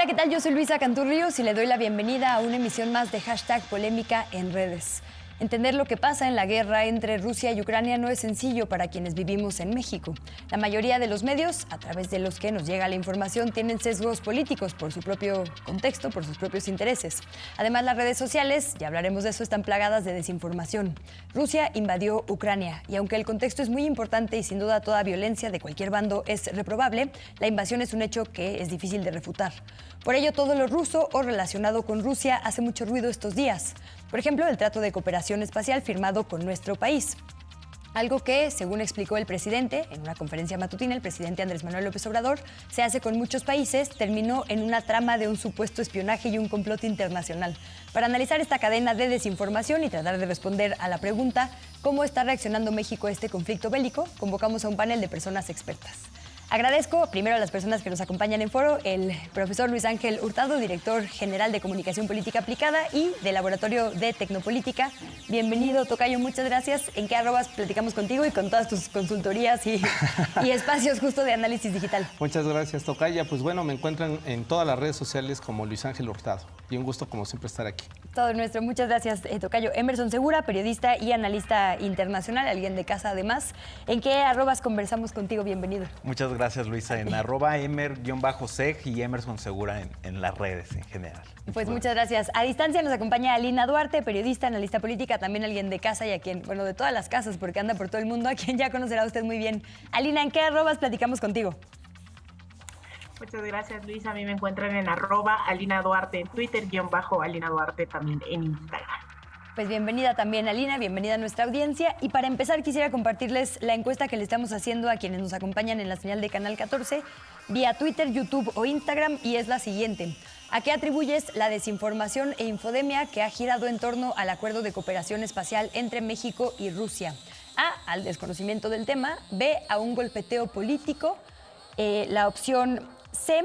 ¿qué tal? Yo soy Luisa Canturrios y le doy la bienvenida a una emisión más de Hashtag Polémica en redes. Entender lo que pasa en la guerra entre Rusia y Ucrania no es sencillo para quienes vivimos en México. La mayoría de los medios, a través de los que nos llega la información, tienen sesgos políticos por su propio contexto, por sus propios intereses. Además, las redes sociales, ya hablaremos de eso, están plagadas de desinformación. Rusia invadió Ucrania y aunque el contexto es muy importante y sin duda toda violencia de cualquier bando es reprobable, la invasión es un hecho que es difícil de refutar. Por ello, todo lo ruso o relacionado con Rusia hace mucho ruido estos días. Por ejemplo, el trato de cooperación espacial firmado con nuestro país. Algo que, según explicó el presidente en una conferencia matutina, el presidente Andrés Manuel López Obrador, se hace con muchos países, terminó en una trama de un supuesto espionaje y un complot internacional. Para analizar esta cadena de desinformación y tratar de responder a la pregunta ¿cómo está reaccionando México a este conflicto bélico?, convocamos a un panel de personas expertas. Agradezco primero a las personas que nos acompañan en foro, el profesor Luis Ángel Hurtado, director general de Comunicación Política Aplicada y del Laboratorio de Tecnopolítica. Bienvenido, tocayo, muchas gracias. ¿En qué arrobas platicamos contigo y con todas tus consultorías y espacios justo de análisis digital? Muchas gracias, tocaya. Pues bueno, me encuentran en todas las redes sociales como Luis Ángel Hurtado. Y un gusto, como siempre, estar aquí. Todo nuestro. Muchas gracias, tocayo. Emerson Segura, periodista y analista internacional, alguien de casa además. ¿En qué arrobas conversamos contigo? Bienvenido. Muchas gracias, Luisa. En @emer_seg y Emerson Segura en las redes en general. Pues muchas gracias. A distancia nos acompaña Alina Duarte, periodista, analista política, también alguien de casa y a quien, bueno, de todas las casas, porque anda por todo el mundo, a quien ya conocerá usted muy bien. Alina, ¿en qué arrobas platicamos contigo? Muchas gracias, Luis. A mí me encuentran en @Alina Duarte en Twitter, _Alina Duarte también en Instagram. Pues bienvenida también, Alina, bienvenida a nuestra audiencia. Y para empezar, quisiera compartirles la encuesta que le estamos haciendo a quienes nos acompañan en la señal de Canal 14, vía Twitter, YouTube o Instagram, y es la siguiente. ¿A qué atribuyes la desinformación e infodemia que ha girado en torno al acuerdo de cooperación espacial entre México y Rusia? A, al desconocimiento del tema. B, a un golpeteo político. La opción C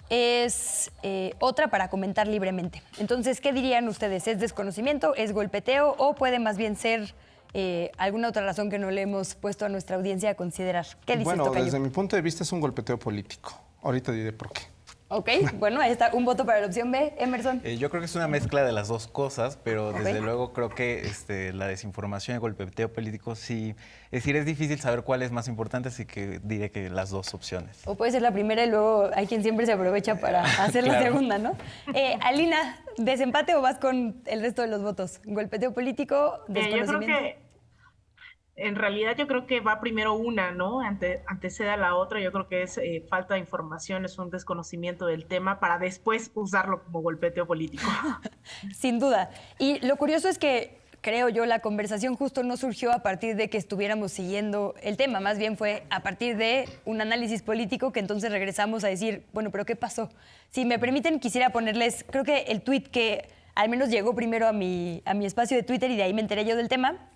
es otra para comentar libremente. Entonces, ¿qué dirían ustedes? ¿Es desconocimiento, es golpeteo o puede más bien ser alguna otra razón que no le hemos puesto a nuestra audiencia a considerar? ¿Qué dices, Bueno, tocayo? desde mi punto de vista es un golpeteo político. Ahorita diré por qué. Ok, bueno, ahí está un voto para la opción B. Emerson. Yo creo que es una mezcla de las dos cosas, pero desde luego creo que la desinformación y el golpeteo político sí, es decir, es difícil saber cuál es más importante, así que diré que las dos opciones. O puede ser la primera y luego hay quien siempre se aprovecha para hacer la segunda, ¿no? Alina, ¿desempate o vas con el resto de los votos? ¿Golpeteo político, desconocimiento? Yo creo que en realidad yo creo que va primero una, ¿no? Antecede a la otra. Yo creo que es falta de información, es un desconocimiento del tema para después usarlo como golpeteo político. Sin duda. Y lo curioso es que, creo yo, la conversación justo no surgió a partir de que estuviéramos siguiendo el tema, más bien fue a partir de un análisis político que entonces regresamos a decir, bueno, ¿pero qué pasó? Si me permiten, quisiera ponerles, creo que el tuit que al menos llegó primero a mi espacio de Twitter y de ahí me enteré yo del tema,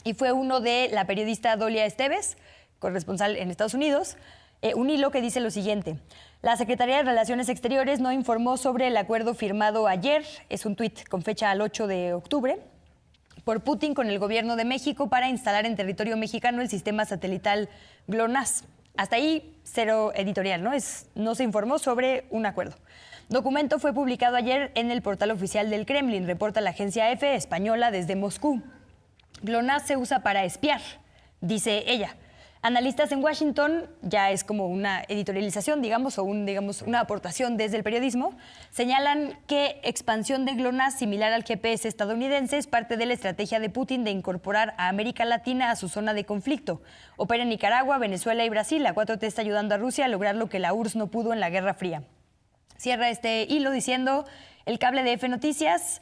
y fue uno de la periodista Dolia Esteves, corresponsal en Estados Unidos, un hilo que dice lo siguiente. La Secretaría de Relaciones Exteriores no informó sobre el acuerdo firmado ayer, es un tuit con fecha al 8 de octubre, por Putin con el gobierno de México para instalar en territorio mexicano el sistema satelital GLONASS. Hasta ahí, cero editorial, ¿no? No se informó sobre un acuerdo. Documento fue publicado ayer en el portal oficial del Kremlin, reporta la agencia EFE española desde Moscú. GLONASS se usa para espiar, dice ella. Analistas en Washington, ya es como una editorialización, digamos, o una aportación desde el periodismo, señalan que expansión de GLONASS similar al GPS estadounidense es parte de la estrategia de Putin de incorporar a América Latina a su zona de conflicto. Opera en Nicaragua, Venezuela y Brasil. La 4T está ayudando a Rusia a lograr lo que la URSS no pudo en la Guerra Fría. Cierra este hilo diciendo el cable de F Noticias,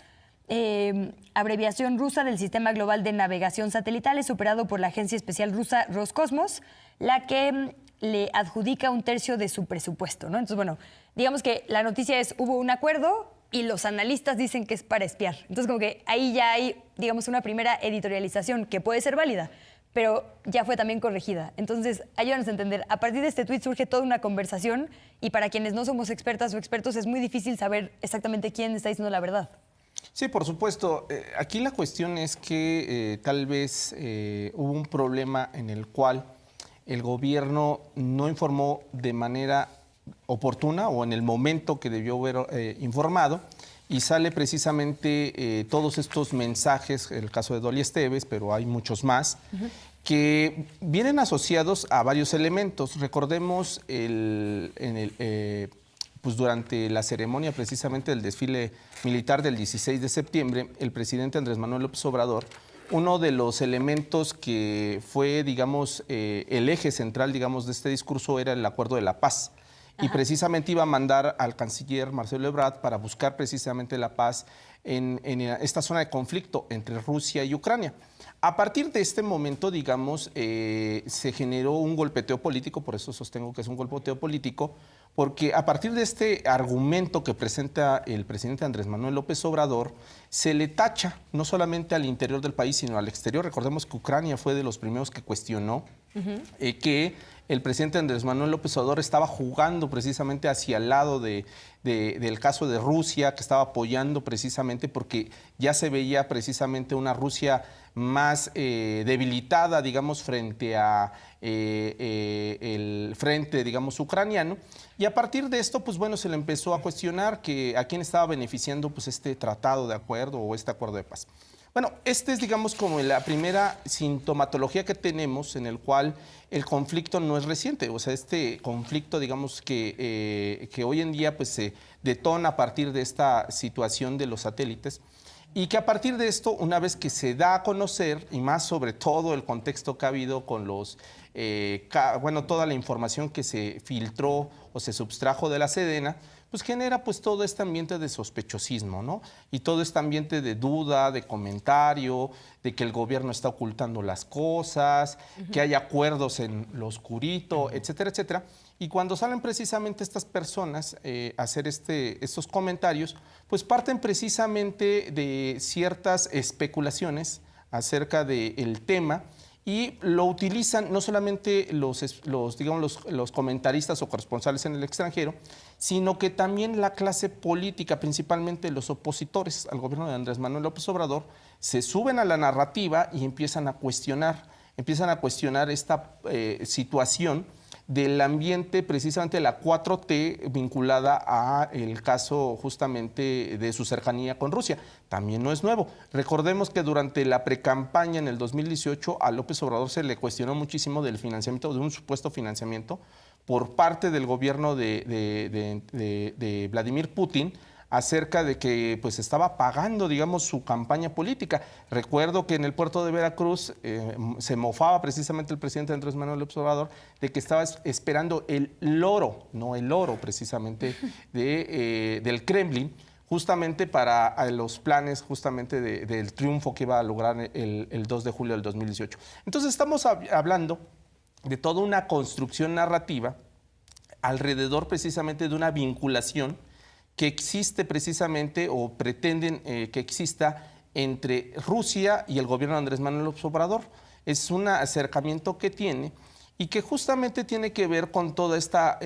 abreviación rusa del Sistema Global de Navegación Satelital, es operado por la agencia especial rusa Roscosmos, la que le adjudica un tercio de su presupuesto, ¿no? Entonces, bueno, digamos que la noticia es, hubo un acuerdo y los analistas dicen que es para espiar. Entonces, como que ahí ya hay, digamos, una primera editorialización que puede ser válida, pero ya fue también corregida. Entonces, ayúdanos a entender, a partir de este tuit surge toda una conversación y para quienes no somos expertas o expertos es muy difícil saber exactamente quién está diciendo la verdad. Sí, por supuesto. Aquí la cuestión es que tal vez hubo un problema en el cual el gobierno no informó de manera oportuna o en el momento que debió haber informado, y sale precisamente todos estos mensajes, el caso de Dolly Esteves, pero hay muchos más, que vienen asociados a varios elementos. Recordemos pues durante la ceremonia precisamente del desfile militar del 16 de septiembre, el presidente Andrés Manuel López Obrador, uno de los elementos que fue, digamos, el eje central, digamos, de este discurso era el Acuerdo de la Paz. Y precisamente iba a mandar al canciller Marcelo Ebrard para buscar precisamente la paz en esta zona de conflicto entre Rusia y Ucrania. A partir de este momento, digamos, se generó un golpeteo político, por eso sostengo que es un golpeteo político, porque a partir de este argumento que presenta el presidente Andrés Manuel López Obrador, se le tacha no solamente al interior del país, sino al exterior. Recordemos que Ucrania fue de los primeros que cuestionó que el presidente Andrés Manuel López Obrador estaba jugando precisamente hacia el lado del caso de Rusia, que estaba apoyando precisamente porque ya se veía precisamente una Rusia más debilitada, digamos, frente a el frente, digamos, ucraniano. Y a partir de esto, pues bueno, se le empezó a cuestionar que a quién estaba beneficiando pues este tratado de acuerdo o este acuerdo de paz. Bueno, este es, digamos, como la primera sintomatología que tenemos en el cual el conflicto no es reciente. O sea, este conflicto, digamos, que hoy en día pues se detona a partir de esta situación de los satélites y que a partir de esto, una vez que se da a conocer, y más sobre todo el contexto que ha habido con los, toda la información que se filtró o se subtrajo de la Sedena, pues genera pues todo este ambiente de sospechosismo, ¿no? Y todo este ambiente de duda, de comentario, de que el gobierno está ocultando las cosas, que hay acuerdos en lo oscurito, etcétera, etcétera. Y cuando salen precisamente estas personas a hacer estos comentarios, pues parten precisamente de ciertas especulaciones acerca del tema y lo utilizan no solamente los comentaristas o corresponsales en el extranjero, sino que también la clase política, principalmente los opositores al gobierno de Andrés Manuel López Obrador, se suben a la narrativa y empiezan a cuestionar esta situación del ambiente, precisamente la 4T vinculada a el caso justamente de su cercanía con Rusia. También no es nuevo. Recordemos que durante la precampaña en el 2018 a López Obrador se le cuestionó muchísimo del financiamiento, de un supuesto financiamiento por parte del gobierno de Vladimir Putin acerca de que pues estaba pagando, digamos, su campaña política. Recuerdo que en el puerto de Veracruz se mofaba precisamente el presidente Andrés Manuel López Obrador de que estaba esperando el loro, no el oro precisamente, del Kremlin, justamente para los planes justamente del triunfo que iba a lograr el 2 de julio del 2018. Entonces estamos hablando de toda una construcción narrativa alrededor precisamente de una vinculación que existe precisamente o pretenden que exista entre Rusia y el gobierno de Andrés Manuel López Obrador. Es un acercamiento que tiene y que justamente tiene que ver con toda esta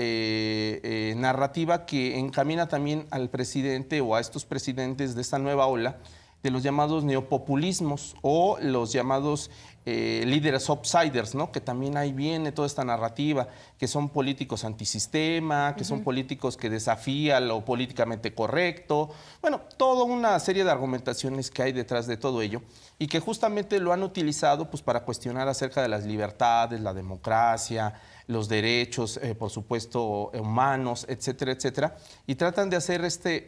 narrativa que encamina también al presidente o a estos presidentes de esta nueva ola de los llamados neopopulismos o los llamados líderes outsiders, ¿no? Que también ahí viene toda esta narrativa, que son políticos antisistema, que son políticos que desafían lo políticamente correcto. Bueno, toda una serie de argumentaciones que hay detrás de todo ello y que justamente lo han utilizado pues, para cuestionar acerca de las libertades, la democracia, los derechos, por supuesto, humanos, etcétera, etcétera. Y tratan de hacer este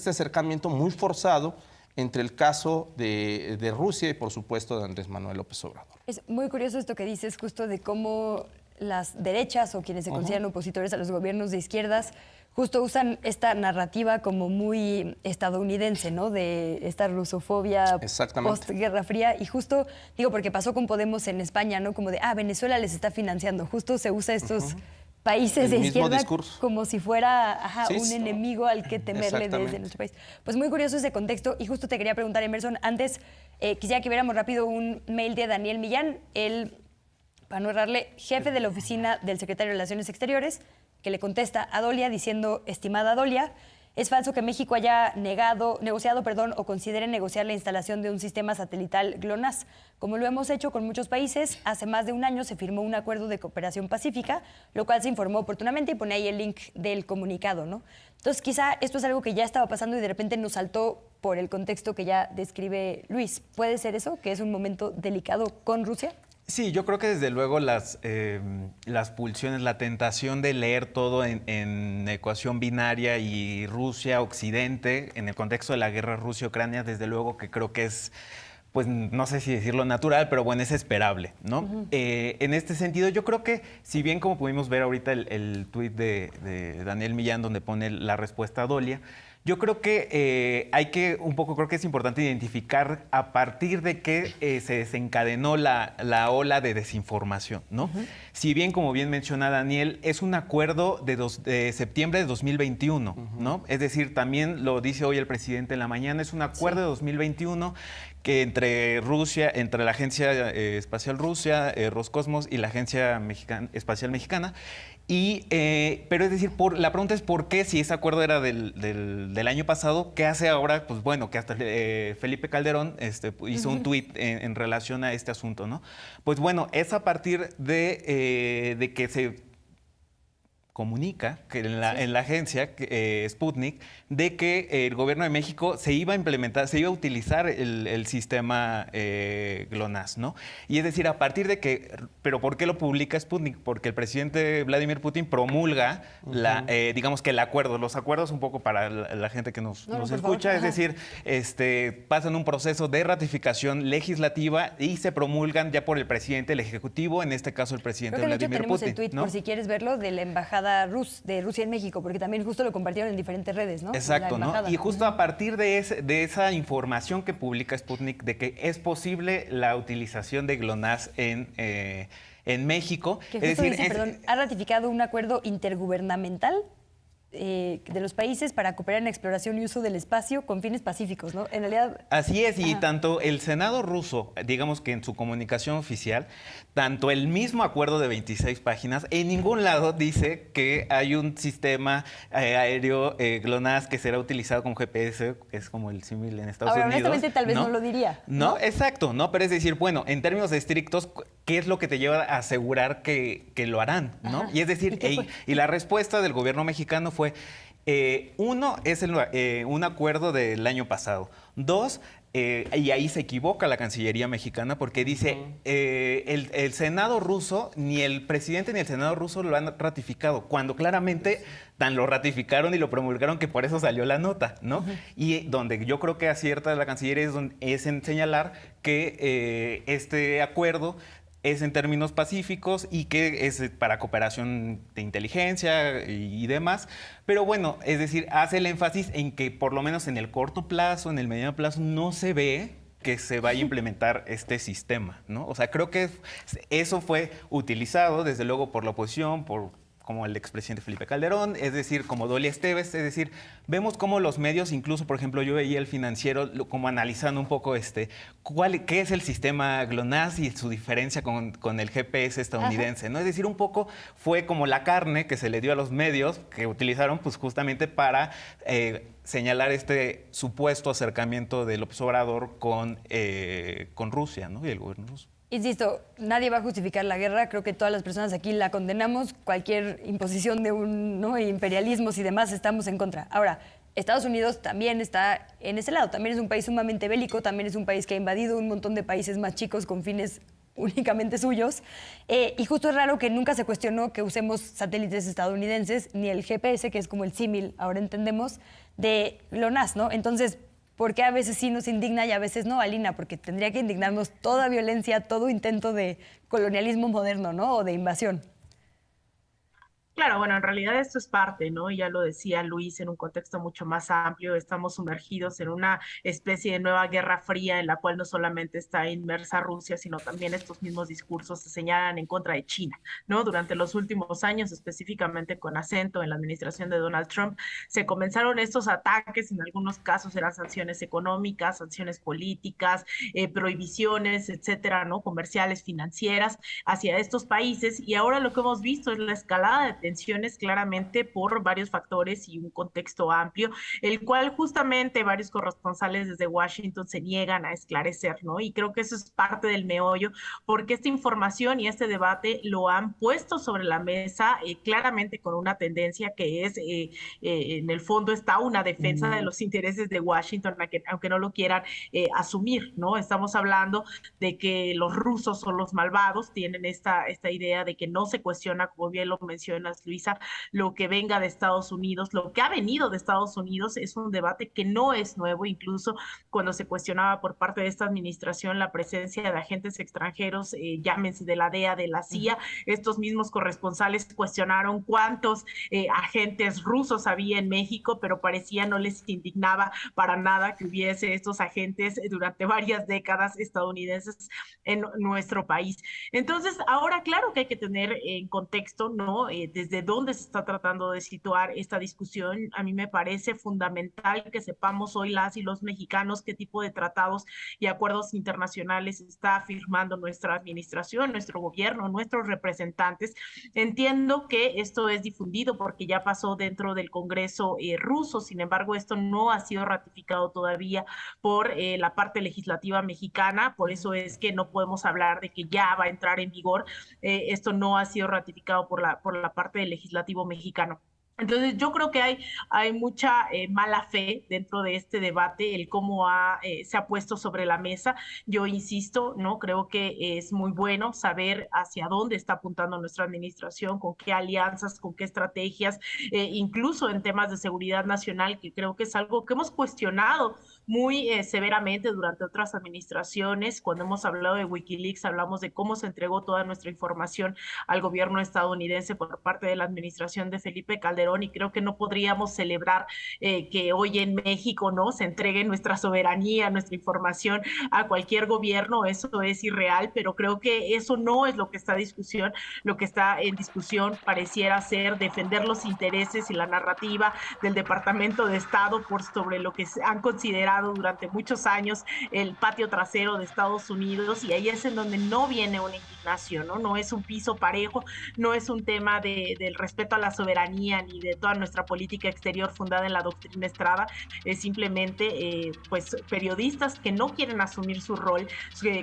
acercamiento muy forzado entre el caso de Rusia y, por supuesto, de Andrés Manuel López Obrador. Es muy curioso esto que dices justo de cómo las derechas o quienes se consideran opositores a los gobiernos de izquierdas justo usan esta narrativa como muy estadounidense, ¿no? De esta rusofobia post-Guerra Fría. Y justo, digo, porque pasó con Podemos en España, ¿no? Como de, Venezuela les está financiando. Justo se usa estos países de izquierda como si fuera un enemigo al que temerle desde nuestro país. Pues muy curioso ese contexto y justo te quería preguntar, Emerson, antes quisiera que viéramos rápido un mail de Daniel Millán, él, para no errarle, jefe de la oficina del secretario de Relaciones Exteriores, que le contesta a Dolia diciendo, estimada Dolia, Es falso que México haya negociado, o considere negociar la instalación de un sistema satelital GLONASS. Como lo hemos hecho con muchos países, hace más de un año se firmó un acuerdo de cooperación pacífica, lo cual se informó oportunamente y pone ahí el link del comunicado, ¿no? Entonces, quizá esto es algo que ya estaba pasando y de repente nos saltó por el contexto que ya describe Luis. ¿Puede ser eso, que es un momento delicado con Rusia? Sí, yo creo que desde luego las pulsiones, la tentación de leer todo en ecuación binaria y Rusia, Occidente, en el contexto de la guerra Rusia-Ucrania, desde luego que creo que es, pues no sé si decirlo natural, pero bueno, es esperable, ¿no? En este sentido, yo creo que, si bien como pudimos ver ahorita el tuit de Daniel Millán, donde pone la respuesta a Dolia, yo creo que creo que es importante identificar a partir de qué se desencadenó la ola de desinformación, ¿no? Si bien, como bien menciona Daniel, es un acuerdo de septiembre de 2021, ¿no? Es decir, también lo dice hoy el presidente en la mañana, es un acuerdo de 2021 que entre la Agencia Espacial Rusia, Roscosmos y la Agencia Espacial Mexicana. Pero es decir, la pregunta es por qué, si ese acuerdo era del año pasado, ¿qué hace ahora? Pues bueno, que hasta Felipe Calderón hizo un tuit en relación a este asunto, ¿no? Pues bueno, es a partir de que se comunica que en la agencia Sputnik de que el gobierno de México se iba a utilizar el sistema GLONASS, ¿no? Y es decir, a partir de que, pero ¿por qué lo publica Sputnik? Porque el presidente Vladimir Putin promulga digamos que los acuerdos un poco para la gente que nos escucha, es decir, pasan un proceso de ratificación legislativa y se promulgan ya por el presidente, el ejecutivo, en este caso el presidente Vladimir Putin. Tenemos el tuit, ¿no? Por si quieres verlo, de la embajada de Rusia en México, porque también justo lo compartieron en diferentes redes, ¿no? Exacto, ¿no? Y justo a partir de esa información que publica Sputnik de que es posible la utilización de GLONASS en México. Que justo dice, ha ratificado un acuerdo intergubernamental de los países para cooperar en exploración y uso del espacio con fines pacíficos, ¿no? En realidad... Así es, y tanto el Senado ruso, digamos que en su comunicación oficial, tanto el mismo acuerdo de 26 páginas, en ningún lado dice que hay un sistema aéreo GLONASS que será utilizado con GPS, que es como el símil en Estados Unidos. Honestamente, tal vez no lo diría. No, exacto, ¿no? Pero es decir, bueno, en términos estrictos, ¿qué es lo que te lleva a asegurar que lo harán, ¿no? Ajá. Y es decir, y la respuesta del gobierno mexicano fue, uno, es un acuerdo del año pasado. Dos, y ahí se equivoca la Cancillería mexicana porque dice, el Senado ruso, ni el presidente ni el Senado ruso lo han ratificado, cuando claramente tan lo ratificaron y lo promulgaron que por eso salió la nota, ¿no? Y donde yo creo que acierta la Cancillería es en señalar que este acuerdo es en términos pacíficos y que es para cooperación de inteligencia y demás. Pero bueno, es decir, hace el énfasis en que por lo menos en el corto plazo, en el mediano plazo, no se ve que se vaya a implementar este sistema, ¿no? O sea, creo que eso fue utilizado desde luego por la oposición, como el expresidente Felipe Calderón, es decir, como Dolia Esteves, es decir, vemos cómo los medios, incluso, por ejemplo, yo veía El Financiero como analizando un poco qué es el sistema GLONASS y su diferencia con el GPS estadounidense, ¿no? Es decir, un poco fue como la carne que se le dio a los medios que utilizaron pues justamente para señalar este supuesto acercamiento de López Obrador con Rusia, ¿no? Y el gobierno ruso. Insisto, nadie va a justificar la guerra. Creo que todas las personas aquí la condenamos. Cualquier imposición de imperialismos y demás, estamos en contra. Ahora, Estados Unidos también está en ese lado. También es un país sumamente bélico. También es un país que ha invadido un montón de países más chicos con fines únicamente suyos. Y justo es raro que nunca se cuestionó que usemos satélites estadounidenses, ni el GPS, que es como el símil, ahora entendemos, de GLONASS, ¿no? Entonces, ¿por qué a veces sí nos indigna y a veces no, Alina? Porque tendría que indignarnos toda violencia, todo intento de colonialismo moderno, ¿no? O de invasión. Claro, bueno, en realidad esto es parte, ¿no? Y ya lo decía Luis, en un contexto mucho más amplio, estamos sumergidos en una especie de nueva guerra fría en la cual no solamente está inmersa Rusia, sino también estos mismos discursos se señalan en contra de China, ¿no? Durante los últimos años, específicamente con acento en la administración de Donald Trump, se comenzaron estos ataques, en algunos casos eran sanciones económicas, sanciones políticas, prohibiciones, etcétera, ¿no? Comerciales, financieras, hacia estos países, y ahora lo que hemos visto es la escalada de tensiones claramente por varios factores y un contexto amplio, el cual justamente varios corresponsales desde Washington se niegan a esclarecer, ¿no? Y creo que eso es parte del meollo, porque esta información y este debate lo han puesto sobre la mesa claramente con una tendencia que es, en el fondo está una defensa de los intereses de Washington, aunque no lo quieran asumir, ¿no? Estamos hablando de que los rusos son los malvados, tienen esta idea de que no se cuestiona, como bien lo mencionas, Luisa, lo que venga de Estados Unidos, lo que ha venido de Estados Unidos es un debate que no es nuevo, incluso cuando se cuestionaba por parte de esta administración la presencia de agentes extranjeros, llámense de la DEA, de la CIA, estos mismos corresponsales cuestionaron cuántos agentes rusos había en México, pero parecía no les indignaba para nada que hubiese estos agentes durante varias décadas estadounidenses en nuestro país. Entonces, ahora claro que hay que tener en contexto, ¿no? Desde dónde se está tratando de situar esta discusión. A mí me parece fundamental que sepamos hoy las y los mexicanos qué tipo de tratados y acuerdos internacionales está firmando nuestra administración, nuestro gobierno, nuestros representantes. Entiendo que esto es difundido porque ya pasó dentro del Congreso ruso, sin embargo, esto no ha sido ratificado todavía por la parte legislativa mexicana, por eso es que no podemos hablar de que ya va a entrar en vigor. Esto no ha sido ratificado por la parte del legislativo mexicano. Entonces yo creo que hay mucha mala fe dentro de este debate, el cómo se ha puesto sobre la mesa. Yo insisto, ¿no? Creo que es muy bueno saber hacia dónde está apuntando nuestra administración, con qué alianzas, con qué estrategias, incluso en temas de seguridad nacional, que creo que es algo que hemos cuestionado muy severamente durante otras administraciones. Cuando hemos hablado de Wikileaks, hablamos de cómo se entregó toda nuestra información al gobierno estadounidense por parte de la administración de Felipe Calderón, y creo que no podríamos celebrar que hoy en México, ¿no?, se entregue nuestra soberanía, nuestra información a cualquier gobierno. Eso es irreal, pero creo que eso no es lo que está en discusión. Lo que está en discusión pareciera ser defender los intereses y la narrativa del Departamento de Estado por sobre lo que han considerado durante muchos años el patio trasero de Estados Unidos, y ahí es en donde no viene una indignación, ¿no? No es un piso parejo, no es un tema del respeto a la soberanía ni de toda nuestra política exterior fundada en la doctrina Estrada. Es simplemente pues periodistas que no quieren asumir su rol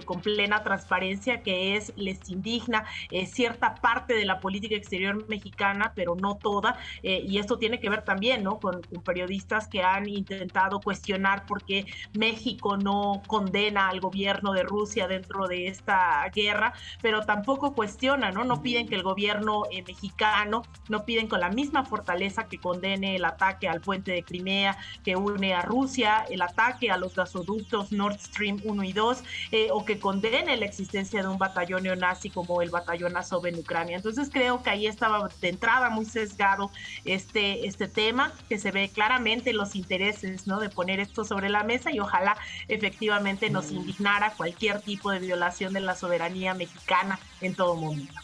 con plena transparencia, que les indigna cierta parte de la política exterior mexicana, pero no toda, y esto tiene que ver también, ¿no?, con periodistas que han intentado cuestionar por qué México no condena al gobierno de Rusia dentro de esta guerra, pero tampoco cuestionan, ¿no? No piden que el gobierno mexicano, no piden con la misma fortaleza que condene el ataque al puente de Crimea que une a Rusia, el ataque a los gasoductos Nord Stream 1 y 2, o que condene la existencia de un batallón neonazi como el batallón Azov en Ucrania. Entonces creo que ahí estaba de entrada muy sesgado este tema, que se ve claramente los intereses, ¿no?, de poner esto sobre la mesa, y ojalá efectivamente nos indignara cualquier tipo de violación de la soberanía mexicana en todo momento.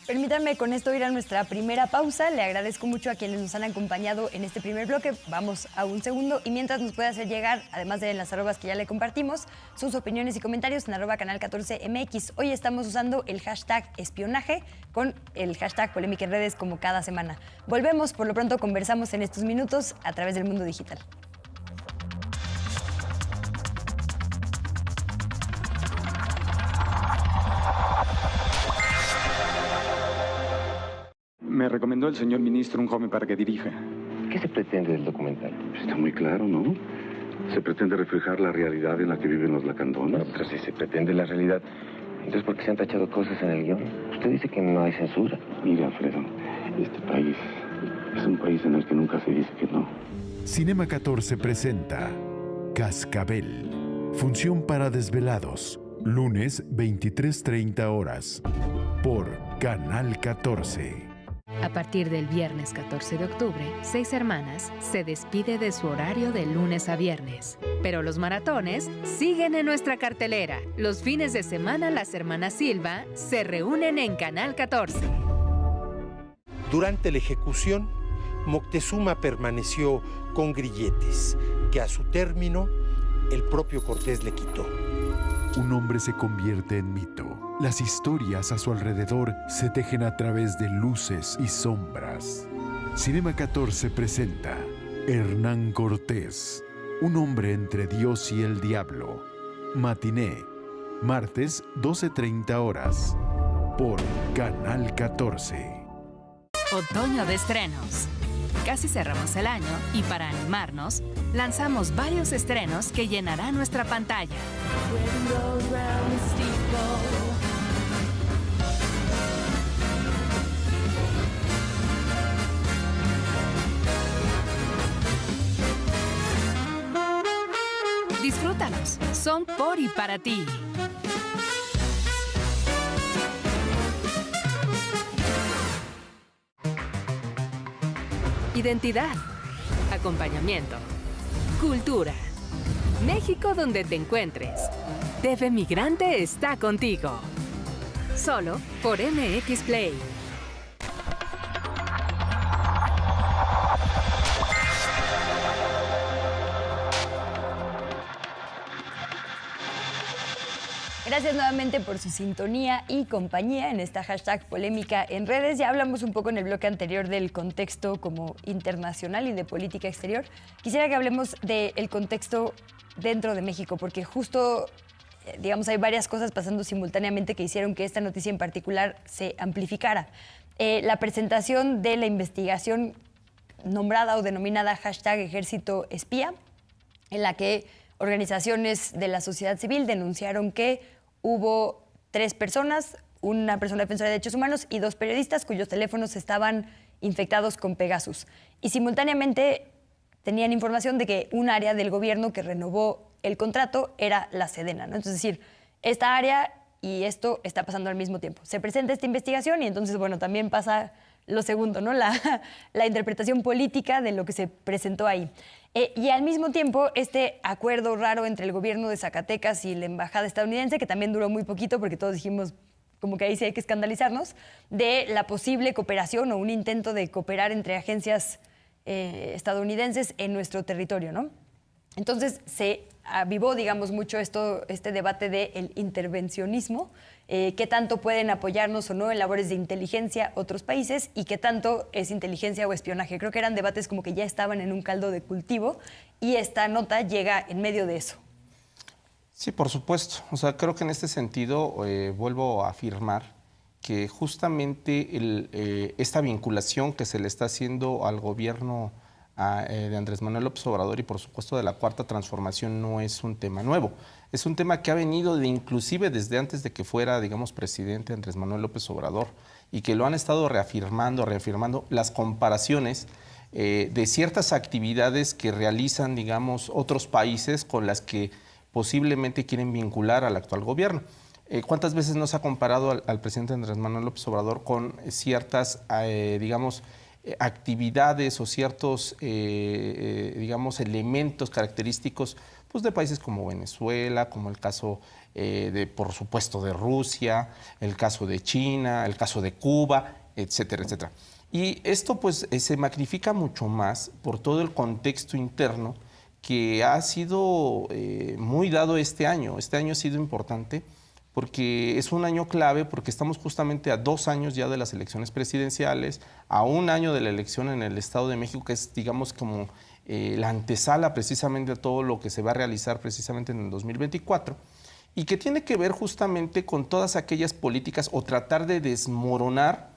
Permítanme con esto ir a nuestra primera pausa. Le agradezco mucho a quienes nos han acompañado en este primer bloque. Vamos a un segundo, y mientras nos puede hacer llegar, además de en las arrobas que ya le compartimos, sus opiniones y comentarios en @canal14mx. Hoy estamos usando el hashtag espionaje con el hashtag polémica en redes como cada semana. Volvemos, por lo pronto conversamos en estos minutos a través del Mundo Digital. Me recomendó el señor ministro un joven para que dirija. ¿Qué se pretende del documental? Está muy claro, ¿no? Se pretende reflejar la realidad en la que viven los lacandones. Pero si se pretende la realidad, entonces ¿por qué se han tachado cosas en el guión? Usted dice que no hay censura. Mire, Alfredo, este país es un país en el que nunca se dice que no. Cinema 14 presenta Cascabel. Función para desvelados. Lunes, 23:30 horas. Por Canal 14. A partir del viernes 14 de octubre, 6 Hermanas se despide de su horario de lunes a viernes. Pero los maratones siguen en nuestra cartelera. Los fines de semana, las hermanas Silva se reúnen en Canal 14. Durante la ejecución, Moctezuma permaneció con grilletes, que a su término el propio Cortés le quitó. un hombre se convierte en mito. Las historias a su alrededor se tejen a través de luces y sombras. Cinema 14 presenta Hernán Cortés, un hombre entre Dios y el diablo. Matiné, martes 12:30 horas, por Canal 14. Otoño de estrenos. Casi cerramos el año y para animarnos, lanzamos varios estrenos que llenarán nuestra pantalla. Disfrútalos, son por y para ti. Identidad, acompañamiento, cultura. México donde te encuentres. TV Migrante está contigo. Solo por MX Play. Gracias nuevamente por su sintonía y compañía en esta hashtag polémica en redes. Ya hablamos un poco en el bloque anterior del contexto como internacional y de política exterior. Quisiera que hablemos del contexto dentro de México, porque justo, digamos, hay varias cosas pasando simultáneamente que hicieron que esta noticia en particular se amplificara. La presentación de la investigación nombrada o denominada hashtag Ejército Espía, en la que organizaciones de la sociedad civil denunciaron que hubo 3 personas, una persona defensora de derechos humanos y 2 periodistas cuyos teléfonos estaban infectados con Pegasus. Y simultáneamente tenían información de que un área del gobierno que renovó el contrato era la Sedena, ¿no? Entonces, es decir, esta área y esto está pasando al mismo tiempo. Se presenta esta investigación y entonces, bueno, también pasa lo segundo, ¿no? La interpretación política de lo que se presentó ahí. Y al mismo tiempo, este acuerdo raro entre el gobierno de Zacatecas y la embajada estadounidense, que también duró muy poquito porque todos dijimos como que ahí sí hay que escandalizarnos, de la posible cooperación o un intento de cooperar entre agencias estadounidenses en nuestro territorio, ¿no? Entonces se avivó, digamos, mucho este debate del intervencionismo, qué tanto pueden apoyarnos o no en labores de inteligencia otros países y qué tanto es inteligencia o espionaje. Creo que eran debates como que ya estaban en un caldo de cultivo y esta nota llega en medio de eso. Sí, por supuesto. O sea, creo que en este sentido vuelvo a afirmar que justamente esta vinculación que se le está haciendo al gobierno de Andrés Manuel López Obrador y por supuesto de la Cuarta Transformación no es un tema nuevo. Es un tema que ha venido inclusive desde antes de que fuera, digamos, presidente Andrés Manuel López Obrador y que lo han estado reafirmando las comparaciones de ciertas actividades que realizan, digamos, otros países con las que posiblemente quieren vincular al actual gobierno. ¿Cuántas veces nos ha comparado al presidente Andrés Manuel López Obrador con ciertas, digamos, actividades o ciertos, digamos, elementos característicos pues, de países como Venezuela, como el caso, por supuesto, de Rusia, el caso de China, el caso de Cuba, etcétera, etcétera? Y esto pues se magnifica mucho más por todo el contexto interno que ha sido muy dado este año. Este año ha sido importante porque es un año clave, porque estamos justamente a 2 años ya de las elecciones presidenciales, a 1 año de la elección en el Estado de México, que es, digamos, como la antesala precisamente a todo lo que se va a realizar precisamente en el 2024, y que tiene que ver justamente con todas aquellas políticas o tratar de desmoronar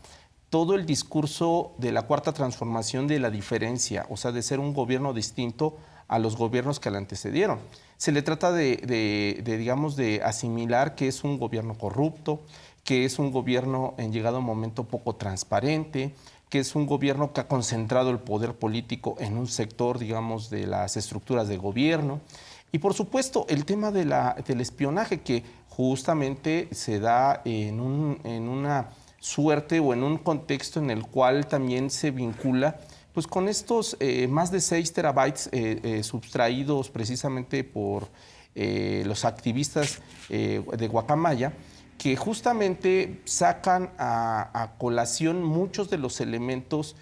todo el discurso de la Cuarta Transformación de la diferencia, o sea, de ser un gobierno distinto a los gobiernos que le antecedieron. Se le trata digamos, de asimilar que es un gobierno corrupto, que es un gobierno en llegado momento poco transparente, que es un gobierno que ha concentrado el poder político en un sector, digamos, de las estructuras de gobierno. Y por supuesto, el tema del espionaje, que justamente se da en una suerte o en un contexto en el cual también se vincula pues con estos más de 6 terabytes sustraídos precisamente por los activistas de Guacamaya, que justamente sacan a colación muchos de los elementos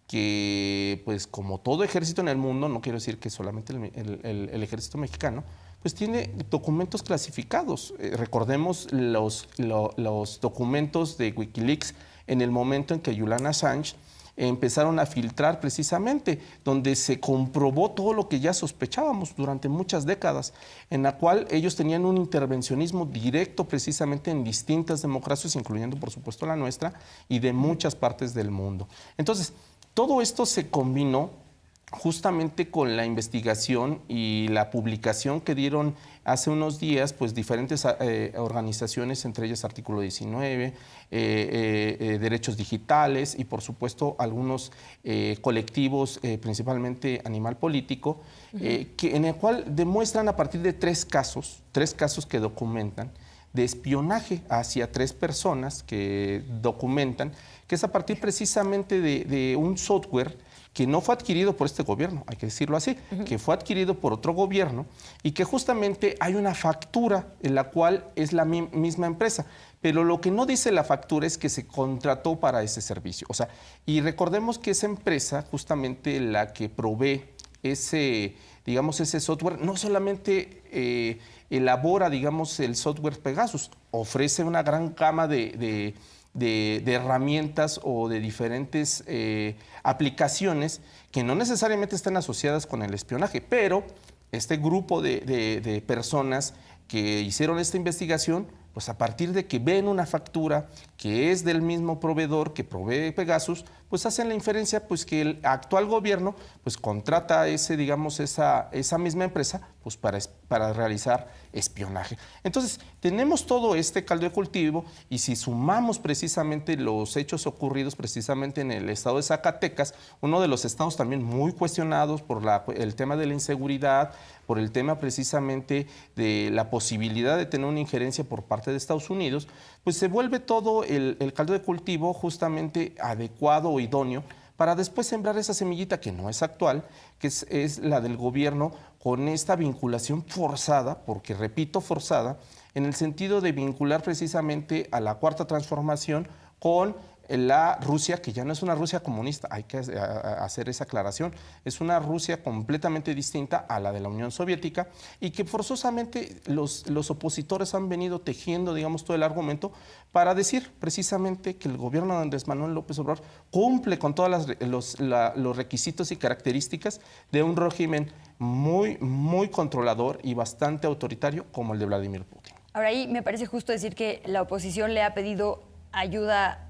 que, pues como todo ejército en el mundo, no quiero decir que solamente el ejército mexicano, pues tiene documentos clasificados. Recordemos los documentos de Wikileaks en el momento en que Julian Assange empezaron a filtrar precisamente, donde se comprobó todo lo que ya sospechábamos durante muchas décadas, en la cual ellos tenían un intervencionismo directo precisamente en distintas democracias, incluyendo por supuesto la nuestra, y de muchas partes del mundo. Entonces, todo esto se combinó justamente con la investigación y la publicación que dieron hace unos días, pues diferentes organizaciones, entre ellas Artículo 19, Derechos Digitales y por supuesto algunos colectivos, principalmente Animal Político, en el cual demuestran a partir de tres casos que documentan, de espionaje hacia 3 personas que documentan, que es a partir precisamente de un software que no fue adquirido por este gobierno, hay que decirlo así, que fue adquirido por otro gobierno y que justamente hay una factura en la cual es la misma empresa. Pero lo que no dice la factura es que se contrató para ese servicio. O sea, y recordemos que esa empresa, justamente la que provee ese, digamos, ese software, no solamente elabora, digamos, el software Pegasus, ofrece una gran gama de herramientas o de diferentes aplicaciones que no necesariamente están asociadas con el espionaje, pero este grupo de personas que hicieron esta investigación, pues a partir de que ven una factura que es del mismo proveedor que provee Pegasus, pues hacen la inferencia pues que el actual gobierno pues contrata esa misma empresa pues para realizar espionaje. Entonces, tenemos todo este caldo de cultivo y si sumamos precisamente los hechos ocurridos precisamente en el estado de Zacatecas, uno de los estados también muy cuestionados por el tema de la inseguridad, por el tema precisamente de la posibilidad de tener una injerencia por parte de Estados Unidos, pues se vuelve todo el caldo de cultivo justamente adecuado o idóneo para después sembrar esa semillita que no es actual, que es la del gobierno con esta vinculación forzada, porque repito, forzada, en el sentido de vincular precisamente a la Cuarta Transformación con la Rusia, que ya no es una Rusia comunista, hay que hacer esa aclaración, es una Rusia completamente distinta a la de la Unión Soviética y que forzosamente los opositores han venido tejiendo, digamos, todo el argumento para decir precisamente que el gobierno de Andrés Manuel López Obrador cumple con todos los requisitos y características de un régimen muy, muy controlador y bastante autoritario como el de Vladimir Putin. Ahora ahí me parece justo decir que la oposición le ha pedido ayuda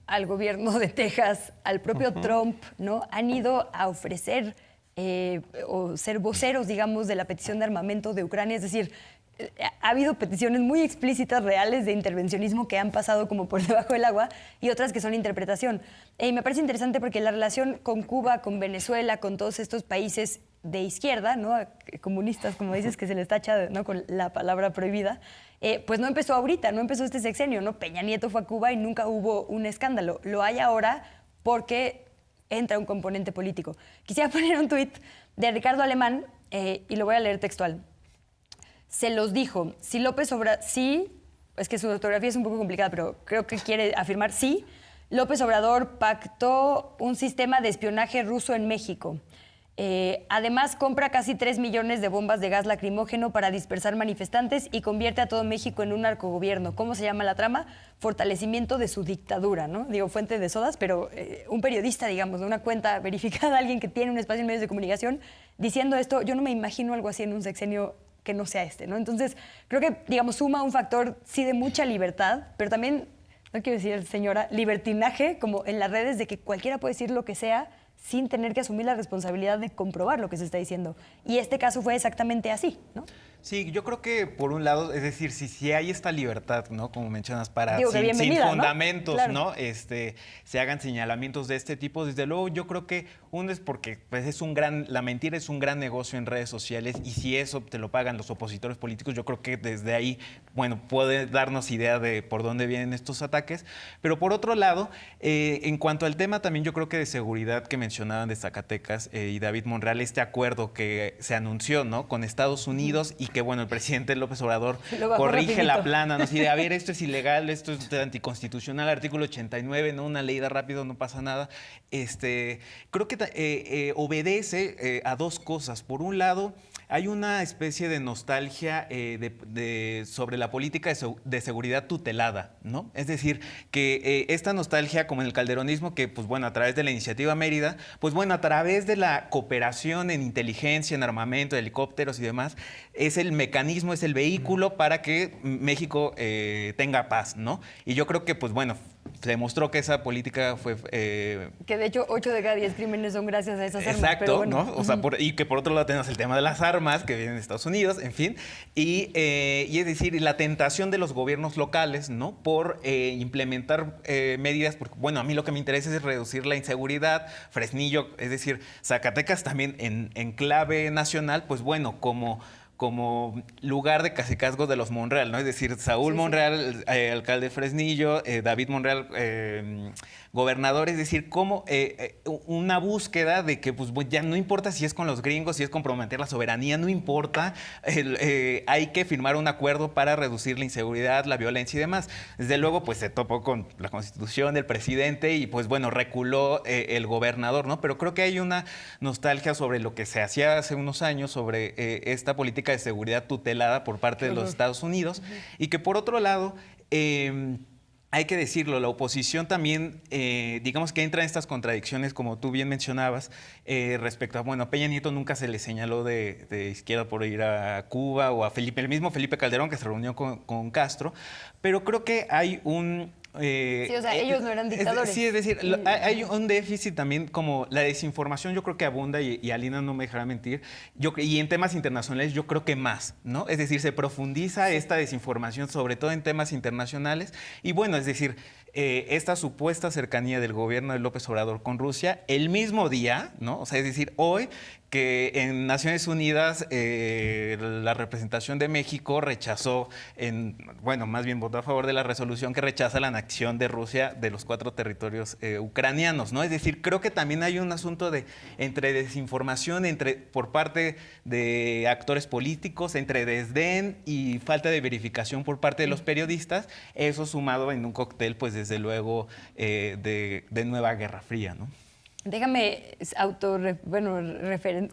al gobierno de Texas, al propio Trump, ¿no? Han ido a ofrecer o ser voceros, digamos, de la petición de armamento de Ucrania. Es decir, ha habido peticiones muy explícitas, reales, de intervencionismo que han pasado como por debajo del agua y otras que son interpretación. Y me parece interesante porque la relación con Cuba, con Venezuela, con todos estos países de izquierda, ¿no? Comunistas, como dices, que se les tacha, ¿no? Con la palabra prohibida, pues no empezó ahorita, no empezó este sexenio, ¿no? Peña Nieto fue a Cuba y nunca hubo un escándalo. Lo hay ahora porque entra un componente político. Quisiera poner un tuit de Ricardo Alemán y lo voy a leer textual. Se los dijo, si López Obrador, sí, es que su ortografía es un poco complicada, pero creo que quiere afirmar sí, López Obrador pactó un sistema de espionaje ruso en México. Además, compra casi 3 millones de bombas de gas lacrimógeno para dispersar manifestantes y convierte a todo México en un narcogobierno. ¿Cómo se llama la trama? Fortalecimiento de su dictadura, ¿no? Digo, fuente de sodas, pero un periodista, digamos, de una cuenta verificada, alguien que tiene un espacio en medios de comunicación, diciendo esto, yo no me imagino algo así en un sexenio que no sea este, ¿no? Entonces, creo que, digamos, suma un factor, sí, de mucha libertad, pero también, no quiero decir, señora, libertinaje, como en las redes, de que cualquiera puede decir lo que sea, sin tener que asumir la responsabilidad de comprobar lo que se está diciendo. Y este caso fue exactamente así, ¿no? Sí, yo creo que por un lado, es decir, si hay esta libertad, ¿no? Como mencionas, para sin fundamentos, ¿no? Claro. Se hagan señalamientos de este tipo, desde luego yo creo que uno es porque pues, la mentira es un gran negocio en redes sociales y si eso te lo pagan los opositores políticos, yo creo que desde ahí, bueno, puede darnos idea de por dónde vienen estos ataques. Pero por otro lado, en cuanto al tema también yo creo que de seguridad que mencionaban de Zacatecas y David Monreal, este acuerdo que se anunció, ¿no? Con Estados Unidos y que, bueno, el presidente López Obrador corrige la plana, ¿no? Así de, a ver, esto es ilegal, esto es anticonstitucional, artículo 89, ¿no? Una ley de rápido, no pasa nada. Creo que obedece a dos cosas. Por un lado, hay una especie de nostalgia sobre la política de seguridad tutelada, ¿no? Es decir, que esta nostalgia, como en el calderonismo, que, pues bueno, a través de la iniciativa Mérida, pues bueno, a través de la cooperación en inteligencia, en armamento, helicópteros y demás, es el mecanismo, es el vehículo para que México tenga paz, ¿no? Y yo creo que, pues bueno, se demostró que esa política fue... Que de hecho 8 de cada 10 crímenes son gracias a esas armas. Exacto, pero bueno. ¿no? O sea, y que por otro lado tenemos el tema de las armas que vienen de Estados Unidos, en fin. Y es decir, la tentación de los gobiernos locales, ¿no? Por implementar medidas, porque, bueno, a mí lo que me interesa es reducir la inseguridad. Fresnillo, es decir, Zacatecas también en clave nacional, pues bueno, como lugar de cacicazgos de los Monreal, ¿no? Es decir, Saúl Monreal, alcalde de Fresnillo, David Monreal, gobernador, es decir, como una búsqueda de que pues ya no importa si es con los gringos, si es comprometer la soberanía, no importa, hay que firmar un acuerdo para reducir la inseguridad, la violencia y demás. Desde luego, pues se topó con la Constitución del presidente y pues bueno, reculó el gobernador, ¿no? Pero creo que hay una nostalgia sobre lo que se hacía hace unos años sobre esta política de seguridad tutelada por parte de los Estados Unidos y que por otro lado, hay que decirlo, la oposición también, digamos que entra en estas contradicciones, como tú bien mencionabas, respecto a, bueno, a Peña Nieto nunca se le señaló de izquierda por ir a Cuba o a el mismo Felipe Calderón que se reunió con Castro, pero creo que hay un... sí, o sea, ellos no eran dictadores. Sí, es decir, hay un déficit también, como la desinformación yo creo que abunda y Alina no me dejará mentir, y en temas internacionales yo creo que más, ¿no? Es decir, se profundiza esta desinformación, sobre todo en temas internacionales, y bueno, es decir, esta supuesta cercanía del gobierno de López Obrador con Rusia, el mismo día, ¿no? O sea, es decir, hoy que en Naciones Unidas la representación de México rechazó, bueno, más bien votó a favor de la resolución que rechaza la anexión de Rusia de los 4 territorios ucranianos, ¿no? Es decir, creo que también hay un asunto entre desinformación, por parte de actores políticos, entre desdén y falta de verificación por parte de los periodistas, eso sumado en un cóctel, pues desde luego, de nueva Guerra Fría, ¿no? Déjame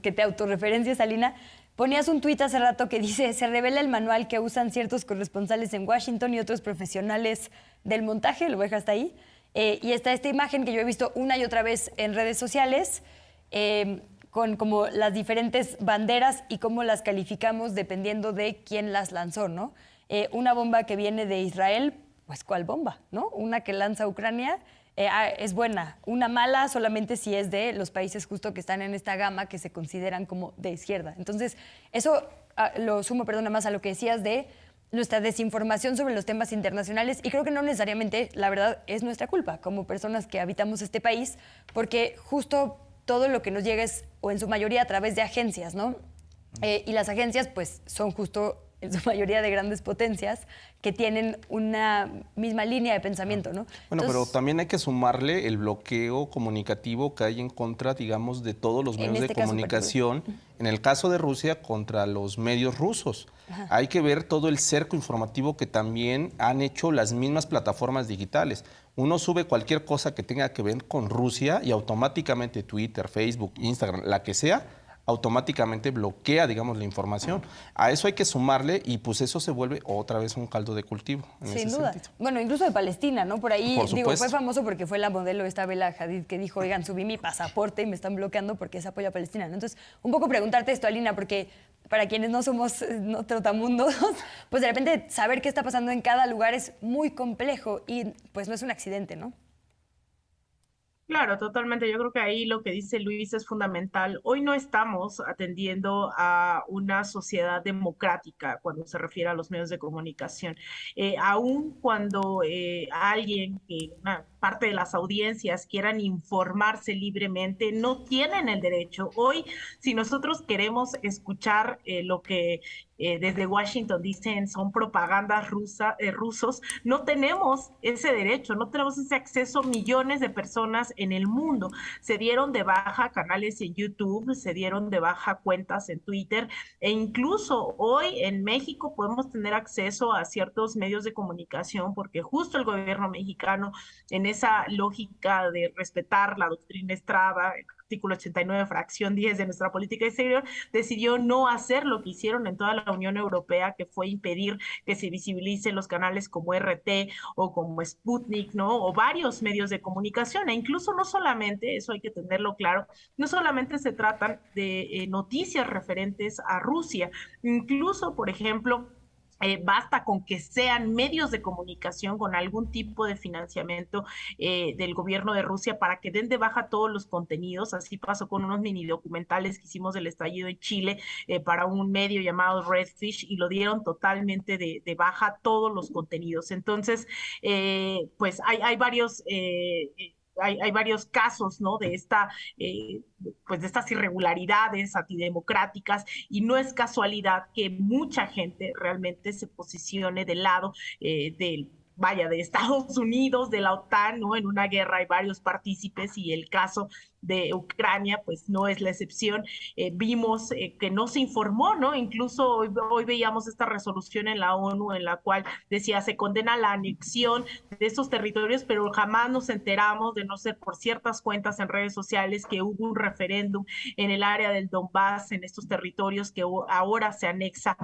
que te autorreferencies, Alina. Ponías un tuit hace rato que dice: se revela el manual que usan ciertos corresponsales en Washington y otros profesionales del montaje. Lo voy a dejar hasta ahí. Y está esta imagen que yo he visto una y otra vez en redes sociales, con como las diferentes banderas y cómo las calificamos dependiendo de quién las lanzó, ¿no? Una bomba que viene de Israel, pues ¿cuál bomba, no? Una que lanza Ucrania es buena. Una mala solamente si es de los países justo que están en esta gama que se consideran como de izquierda. Entonces, eso lo sumo, perdona, más a lo que decías de nuestra desinformación sobre los temas internacionales, y creo que no necesariamente, la verdad, es nuestra culpa como personas que habitamos este país, porque justo todo lo que nos llega es, o en su mayoría, a través de agencias, ¿no? Y las agencias, pues, son justo en su mayoría de grandes potencias que tienen una misma línea de pensamiento, ¿no? Bueno, Entonces, pero también hay que sumarle el bloqueo comunicativo que hay en contra, digamos, de todos los medios de comunicación. En el caso de Rusia, contra los medios rusos. Hay que ver todo el cerco informativo que también han hecho las mismas plataformas digitales. Uno sube cualquier cosa que tenga que ver con Rusia y automáticamente Twitter, Facebook, Instagram, la que sea, automáticamente bloquea, digamos, la información. A eso hay que sumarle y pues eso se vuelve otra vez un caldo de cultivo. Sin duda. Sentido. Bueno, incluso de Palestina, ¿no? Por ahí, digo, fue famoso porque fue la modelo esta Bella Hadid que dijo, oigan, subí mi pasaporte y me están bloqueando porque se apoya a Palestina, ¿no? Entonces, un poco preguntarte esto, Alina, porque para quienes no somos trotamundos, pues de repente saber qué está pasando en cada lugar es muy complejo y pues no es un accidente, ¿no? Claro, totalmente. Yo creo que ahí lo que dice Luis es fundamental. Hoy no estamos atendiendo a una sociedad democrática cuando se refiere a los medios de comunicación. Aun cuando alguien, una parte de las audiencias quieran informarse libremente, no tienen el derecho. Hoy, si nosotros queremos escuchar lo que desde Washington dicen son propagandas rusos, no tenemos ese derecho, no tenemos ese acceso. Millones de personas en el mundo se dieron de baja canales en YouTube, se dieron de baja cuentas en Twitter, e incluso hoy en México podemos tener acceso a ciertos medios de comunicación porque justo el gobierno mexicano, en esa lógica de respetar la doctrina Estrada, artículo 89, fracción 10 de nuestra política exterior, decidió no hacer lo que hicieron en toda la Unión Europea, que fue impedir que se visibilicen los canales como RT o como Sputnik, ¿no? O varios medios de comunicación. E incluso no solamente, eso hay que tenerlo claro, no solamente se tratan de noticias referentes a Rusia, incluso, por ejemplo, basta con que sean medios de comunicación con algún tipo de financiamiento del gobierno de Rusia para que den de baja todos los contenidos. Así pasó con unos mini documentales que hicimos del estallido en Chile para un medio llamado Redfish, y lo dieron totalmente de baja todos los contenidos. Entonces, pues hay varios... Hay varios casos, ¿no? De pues de estas irregularidades antidemocráticas, y no es casualidad que mucha gente realmente se posicione del lado de Estados Unidos, de la OTAN, ¿no? En una guerra hay varios partícipes, y el caso de Ucrania, pues no es la excepción. Vimos que no se informó, ¿no? Incluso hoy veíamos esta resolución en la ONU en la cual decía se condena la anexión de estos territorios, pero jamás nos enteramos, de no ser por ciertas cuentas en redes sociales, que hubo un referéndum en el área del Donbass, en estos territorios que ahora se anexa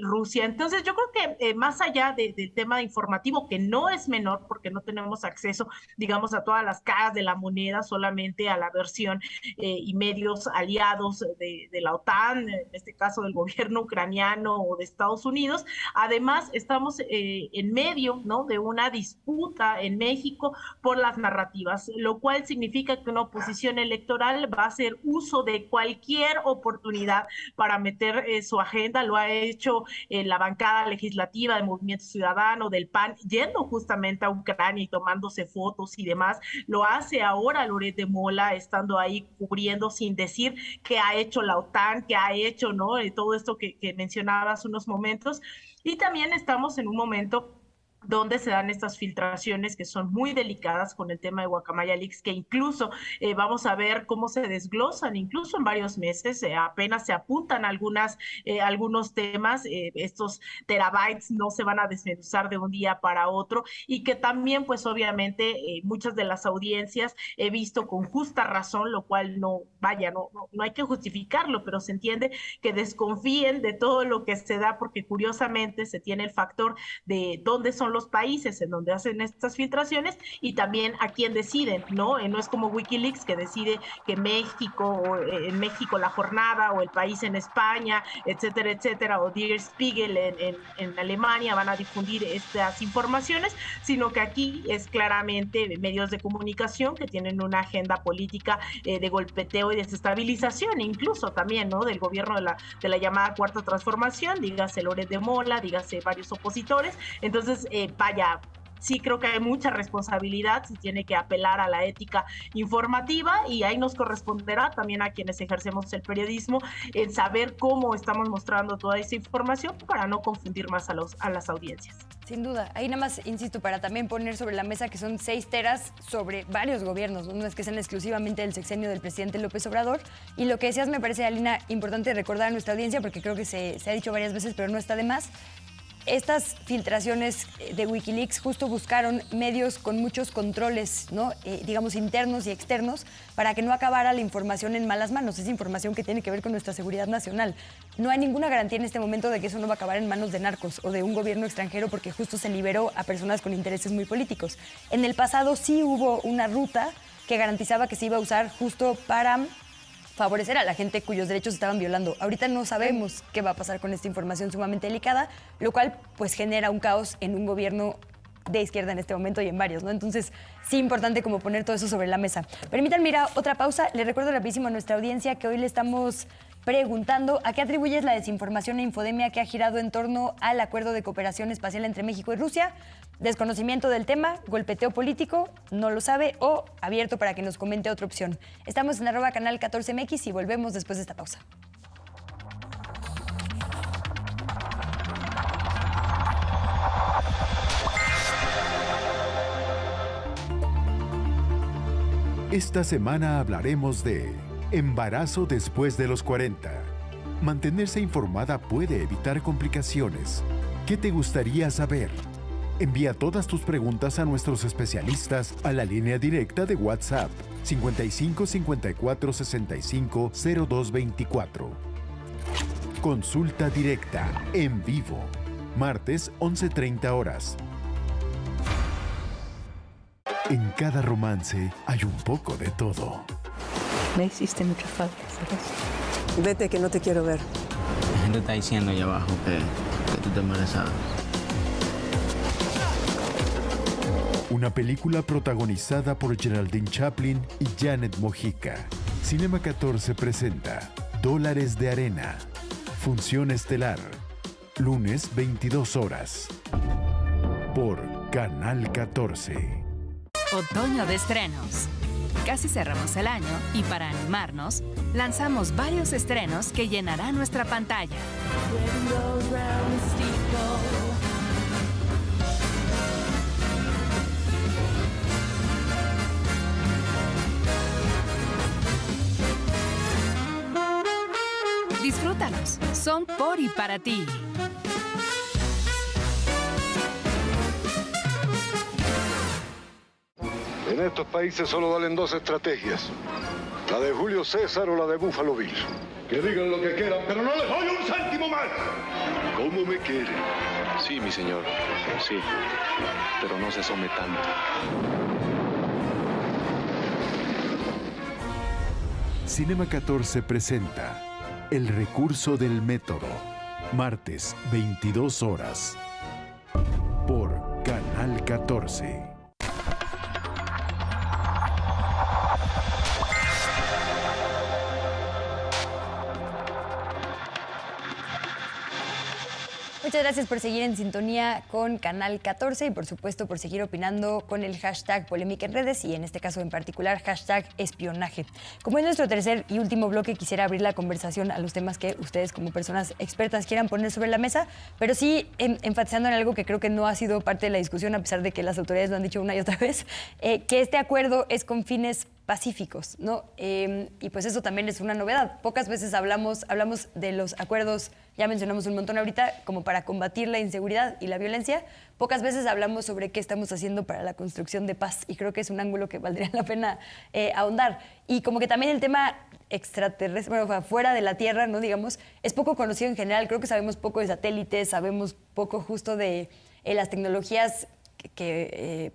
Rusia. Entonces yo creo que más allá del tema informativo, que no es menor porque no tenemos acceso, digamos, a todas las caras de la moneda, solamente a la versión y medios aliados de la OTAN, en este caso del gobierno ucraniano o de Estados Unidos. Además, estamos en medio, ¿no? de una disputa en México por las narrativas, lo cual significa que una oposición electoral va a hacer uso de cualquier oportunidad para meter su agenda. Lo ha hecho la bancada legislativa del Movimiento Ciudadano, del PAN, yendo justamente a Ucrania y tomándose fotos y demás. Lo hace ahora Loret de Mola, estando ahí cubriendo sin decir qué ha hecho la OTAN, qué ha hecho, ¿no? Todo esto que mencionaba hace unos momentos. Y también estamos en un momento donde se dan estas filtraciones que son muy delicadas con el tema de Guacamaya Leaks, que incluso vamos a ver cómo se desglosan, incluso en varios meses, apenas se apuntan algunos temas, estos terabytes no se van a desmenuzar de un día para otro, y que también, pues obviamente, muchas de las audiencias he visto con justa razón, lo cual no hay que justificarlo, pero se entiende que desconfíen de todo lo que se da, porque curiosamente se tiene el factor de dónde son los países en donde hacen estas filtraciones, y también a quién deciden, ¿no? No es como Wikileaks, que decide que México, o en México La Jornada, o El País en España, etcétera, etcétera, o Der Spiegel en Alemania van a difundir estas informaciones, sino que aquí es claramente medios de comunicación que tienen una agenda política de golpeteo y desestabilización, incluso también, ¿no? Del gobierno de la llamada Cuarta Transformación, dígase Loret de Mola, dígase varios opositores. Entonces, sí creo que hay mucha responsabilidad, se tiene que apelar a la ética informativa, y ahí nos corresponderá también a quienes ejercemos el periodismo en saber cómo estamos mostrando toda esa información para no confundir más a las audiencias. Sin duda. Ahí nada más, insisto, para también poner sobre la mesa que son 6 teras sobre varios gobiernos, no es que sean exclusivamente del sexenio del presidente López Obrador. Y lo que decías me parece, Alina, importante recordar a nuestra audiencia, porque creo que se ha dicho varias veces, pero no está de más. Estas filtraciones de Wikileaks justo buscaron medios con muchos controles, ¿no? Digamos, internos y externos, para que no acabara la información en malas manos. Es información que tiene que ver con nuestra seguridad nacional. No hay ninguna garantía en este momento de que eso no va a acabar en manos de narcos o de un gobierno extranjero, porque justo se liberó a personas con intereses muy políticos. En el pasado sí hubo una ruta que garantizaba que se iba a usar justo para favorecer a la gente cuyos derechos estaban violando. Ahorita no sabemos qué va a pasar con esta información sumamente delicada, lo cual pues genera un caos en un gobierno de izquierda en este momento y en varios, ¿no? Entonces, sí importante como poner todo eso sobre la mesa. Permítanme ir a otra pausa. Le recuerdo rapidísimo a nuestra audiencia que hoy le estamos preguntando a qué atribuyes la desinformación e infodemia que ha girado en torno al acuerdo de cooperación espacial entre México y Rusia. Desconocimiento del tema, golpeteo político, no lo sabe, o abierto para que nos comente otra opción. Estamos en @canal 14MX y volvemos después de esta pausa. Esta semana hablaremos de embarazo después de los 40. Mantenerse informada puede evitar complicaciones. ¿Qué te gustaría saber? Envía todas tus preguntas a nuestros especialistas a la línea directa de WhatsApp 55 54 65 02 24. Consulta directa en vivo, martes 11:30 horas. En cada romance hay un poco de todo. Me hiciste mucha falta, ¿sabes? Vete, que no te quiero ver. La gente está diciendo allá abajo que tú te embarazada. Una película protagonizada por Geraldine Chaplin y Janet Mojica. Cinema 14 presenta Dólares de Arena. Función estelar. Lunes 22 horas. Por Canal 14. Otoño de estrenos. Casi cerramos el año y para animarnos, lanzamos varios estrenos que llenarán nuestra pantalla. Disfrútalos, son por y para ti. En estos países solo valen dos estrategias. La de Julio César o la de Buffalo Bill. Que digan lo que quieran, pero no les doy un céntimo más. ¿Cómo me quieren? Sí, mi señor. Sí. Pero no se asome tanto. Cinema 14 presenta El recurso del método. Martes, 22 horas. Por Canal 14. Muchas gracias por seguir en sintonía con Canal 14 y por supuesto por seguir opinando con el hashtag Polémica en Redes y en este caso en particular hashtag espionaje. Como es nuestro tercer y último bloque, quisiera abrir la conversación a los temas que ustedes como personas expertas quieran poner sobre la mesa, pero sí enfatizando en algo que creo que no ha sido parte de la discusión a pesar de que las autoridades lo han dicho una y otra vez, que este acuerdo es con fines pacíficos, ¿no? Y pues eso también es una novedad. Pocas veces hablamos de los acuerdos, ya mencionamos un montón ahorita, como para combatir la inseguridad y la violencia. Pocas veces hablamos sobre qué estamos haciendo para la construcción de paz y creo que es un ángulo que valdría la pena ahondar. Y como que también el tema extraterrestre, bueno, fuera de la Tierra, ¿no? Digamos, es poco conocido en general. Creo que sabemos poco de satélites, sabemos poco justo de las tecnologías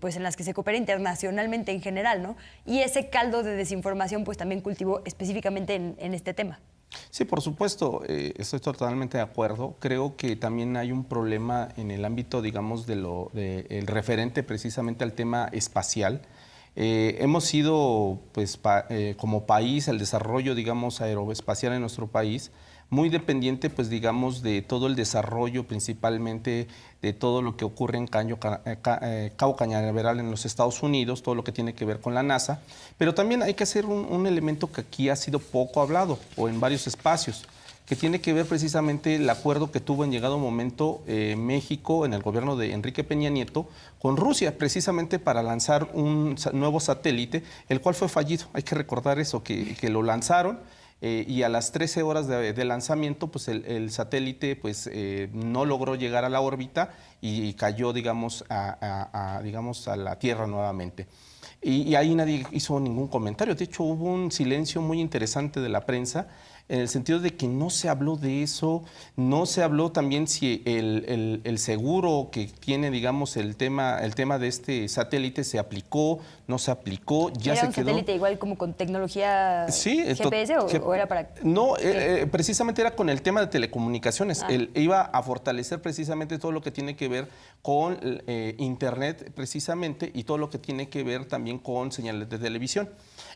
pues en las que se coopera internacionalmente en general, ¿no? Y ese caldo de desinformación pues también cultivó específicamente en este tema. Sí, por supuesto, estoy totalmente de acuerdo. Creo que también hay un problema en el ámbito, digamos, el referente precisamente al tema espacial. Hemos sido, pues, como país, el desarrollo, digamos, aeroespacial en nuestro país, muy dependiente, pues, digamos, de todo el desarrollo, principalmente de todo lo que ocurre en Cabo Cañaveral en los Estados Unidos, todo lo que tiene que ver con la NASA. Pero también hay que hacer un elemento que aquí ha sido poco hablado, o en varios espacios, que tiene que ver precisamente el acuerdo que tuvo en llegado momento México en el gobierno de Enrique Peña Nieto con Rusia, precisamente para lanzar un nuevo satélite, el cual fue fallido. Hay que recordar eso, que lo lanzaron y a las 13 horas de lanzamiento, pues el satélite pues, no logró llegar a la órbita y cayó, digamos, a la Tierra nuevamente. Y ahí nadie hizo ningún comentario. De hecho, hubo un silencio muy interesante de la prensa en el sentido de que no se habló de eso, no se habló también si el seguro que tiene, digamos, el tema de este satélite se aplicó, no se aplicó, ya se quedó. ¿Era un satélite igual como con tecnología GPS o era para...? No, precisamente era con el tema de telecomunicaciones. Iba a fortalecer precisamente todo lo que tiene que ver con Internet precisamente y todo lo que tiene que ver también con señales de televisión.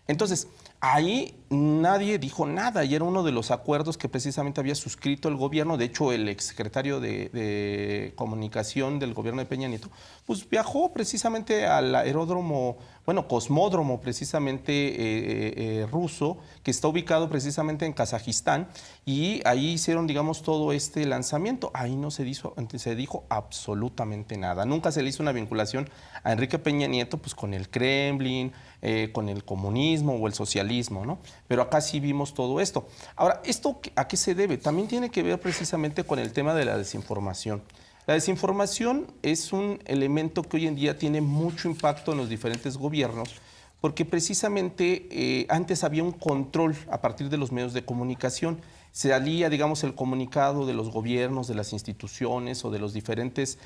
Entonces, ahí nadie dijo nada y era uno de los acuerdos que precisamente había suscrito el gobierno. De hecho, el exsecretario de Comunicación del gobierno de Peña Nieto, pues viajó precisamente al aeródromo, cosmódromo precisamente ruso, que está ubicado precisamente en Kazajistán, y ahí hicieron, digamos, todo este lanzamiento. Ahí no se dijo absolutamente nada. Nunca se le hizo una vinculación a Enrique Peña Nieto pues con el Kremlin, con el comunismo o el socialismo, ¿no? Pero acá sí vimos todo esto. Ahora, ¿esto a qué se debe? También tiene que ver precisamente con el tema de la desinformación. La desinformación es un elemento que hoy en día tiene mucho impacto en los diferentes gobiernos, porque precisamente antes había un control a partir de los medios de comunicación. Se salía, digamos, el comunicado de los gobiernos, de las instituciones o de los diferentes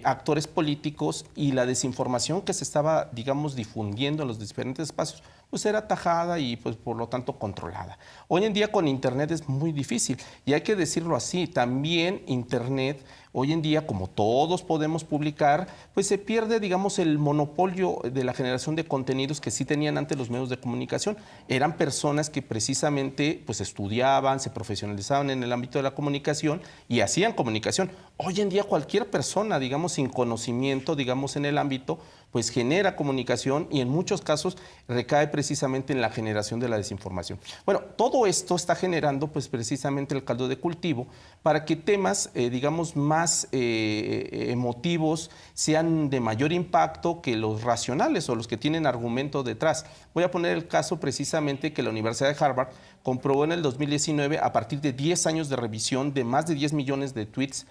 actores políticos, y la desinformación que se estaba, digamos, difundiendo en los diferentes espacios, pues era atajada y pues por lo tanto controlada. Hoy en día con Internet es muy difícil, y hay que decirlo así, también Internet hoy en día, como todos podemos publicar, pues se pierde, digamos, el monopolio de la generación de contenidos que sí tenían antes los medios de comunicación. Eran personas que precisamente pues estudiaban, se profesionalizaban en el ámbito de la comunicación y hacían comunicación. Hoy en día cualquier persona, digamos, sin conocimiento, digamos, en el ámbito, pues genera comunicación, y en muchos casos recae precisamente en la generación de la desinformación. Bueno, todo esto está generando pues precisamente el caldo de cultivo para que temas, digamos, más emotivos sean de mayor impacto que los racionales o los que tienen argumento detrás. Voy a poner el caso precisamente que la Universidad de Harvard comprobó en el 2019, a partir de 10 años de revisión de más de 10 millones de tweets,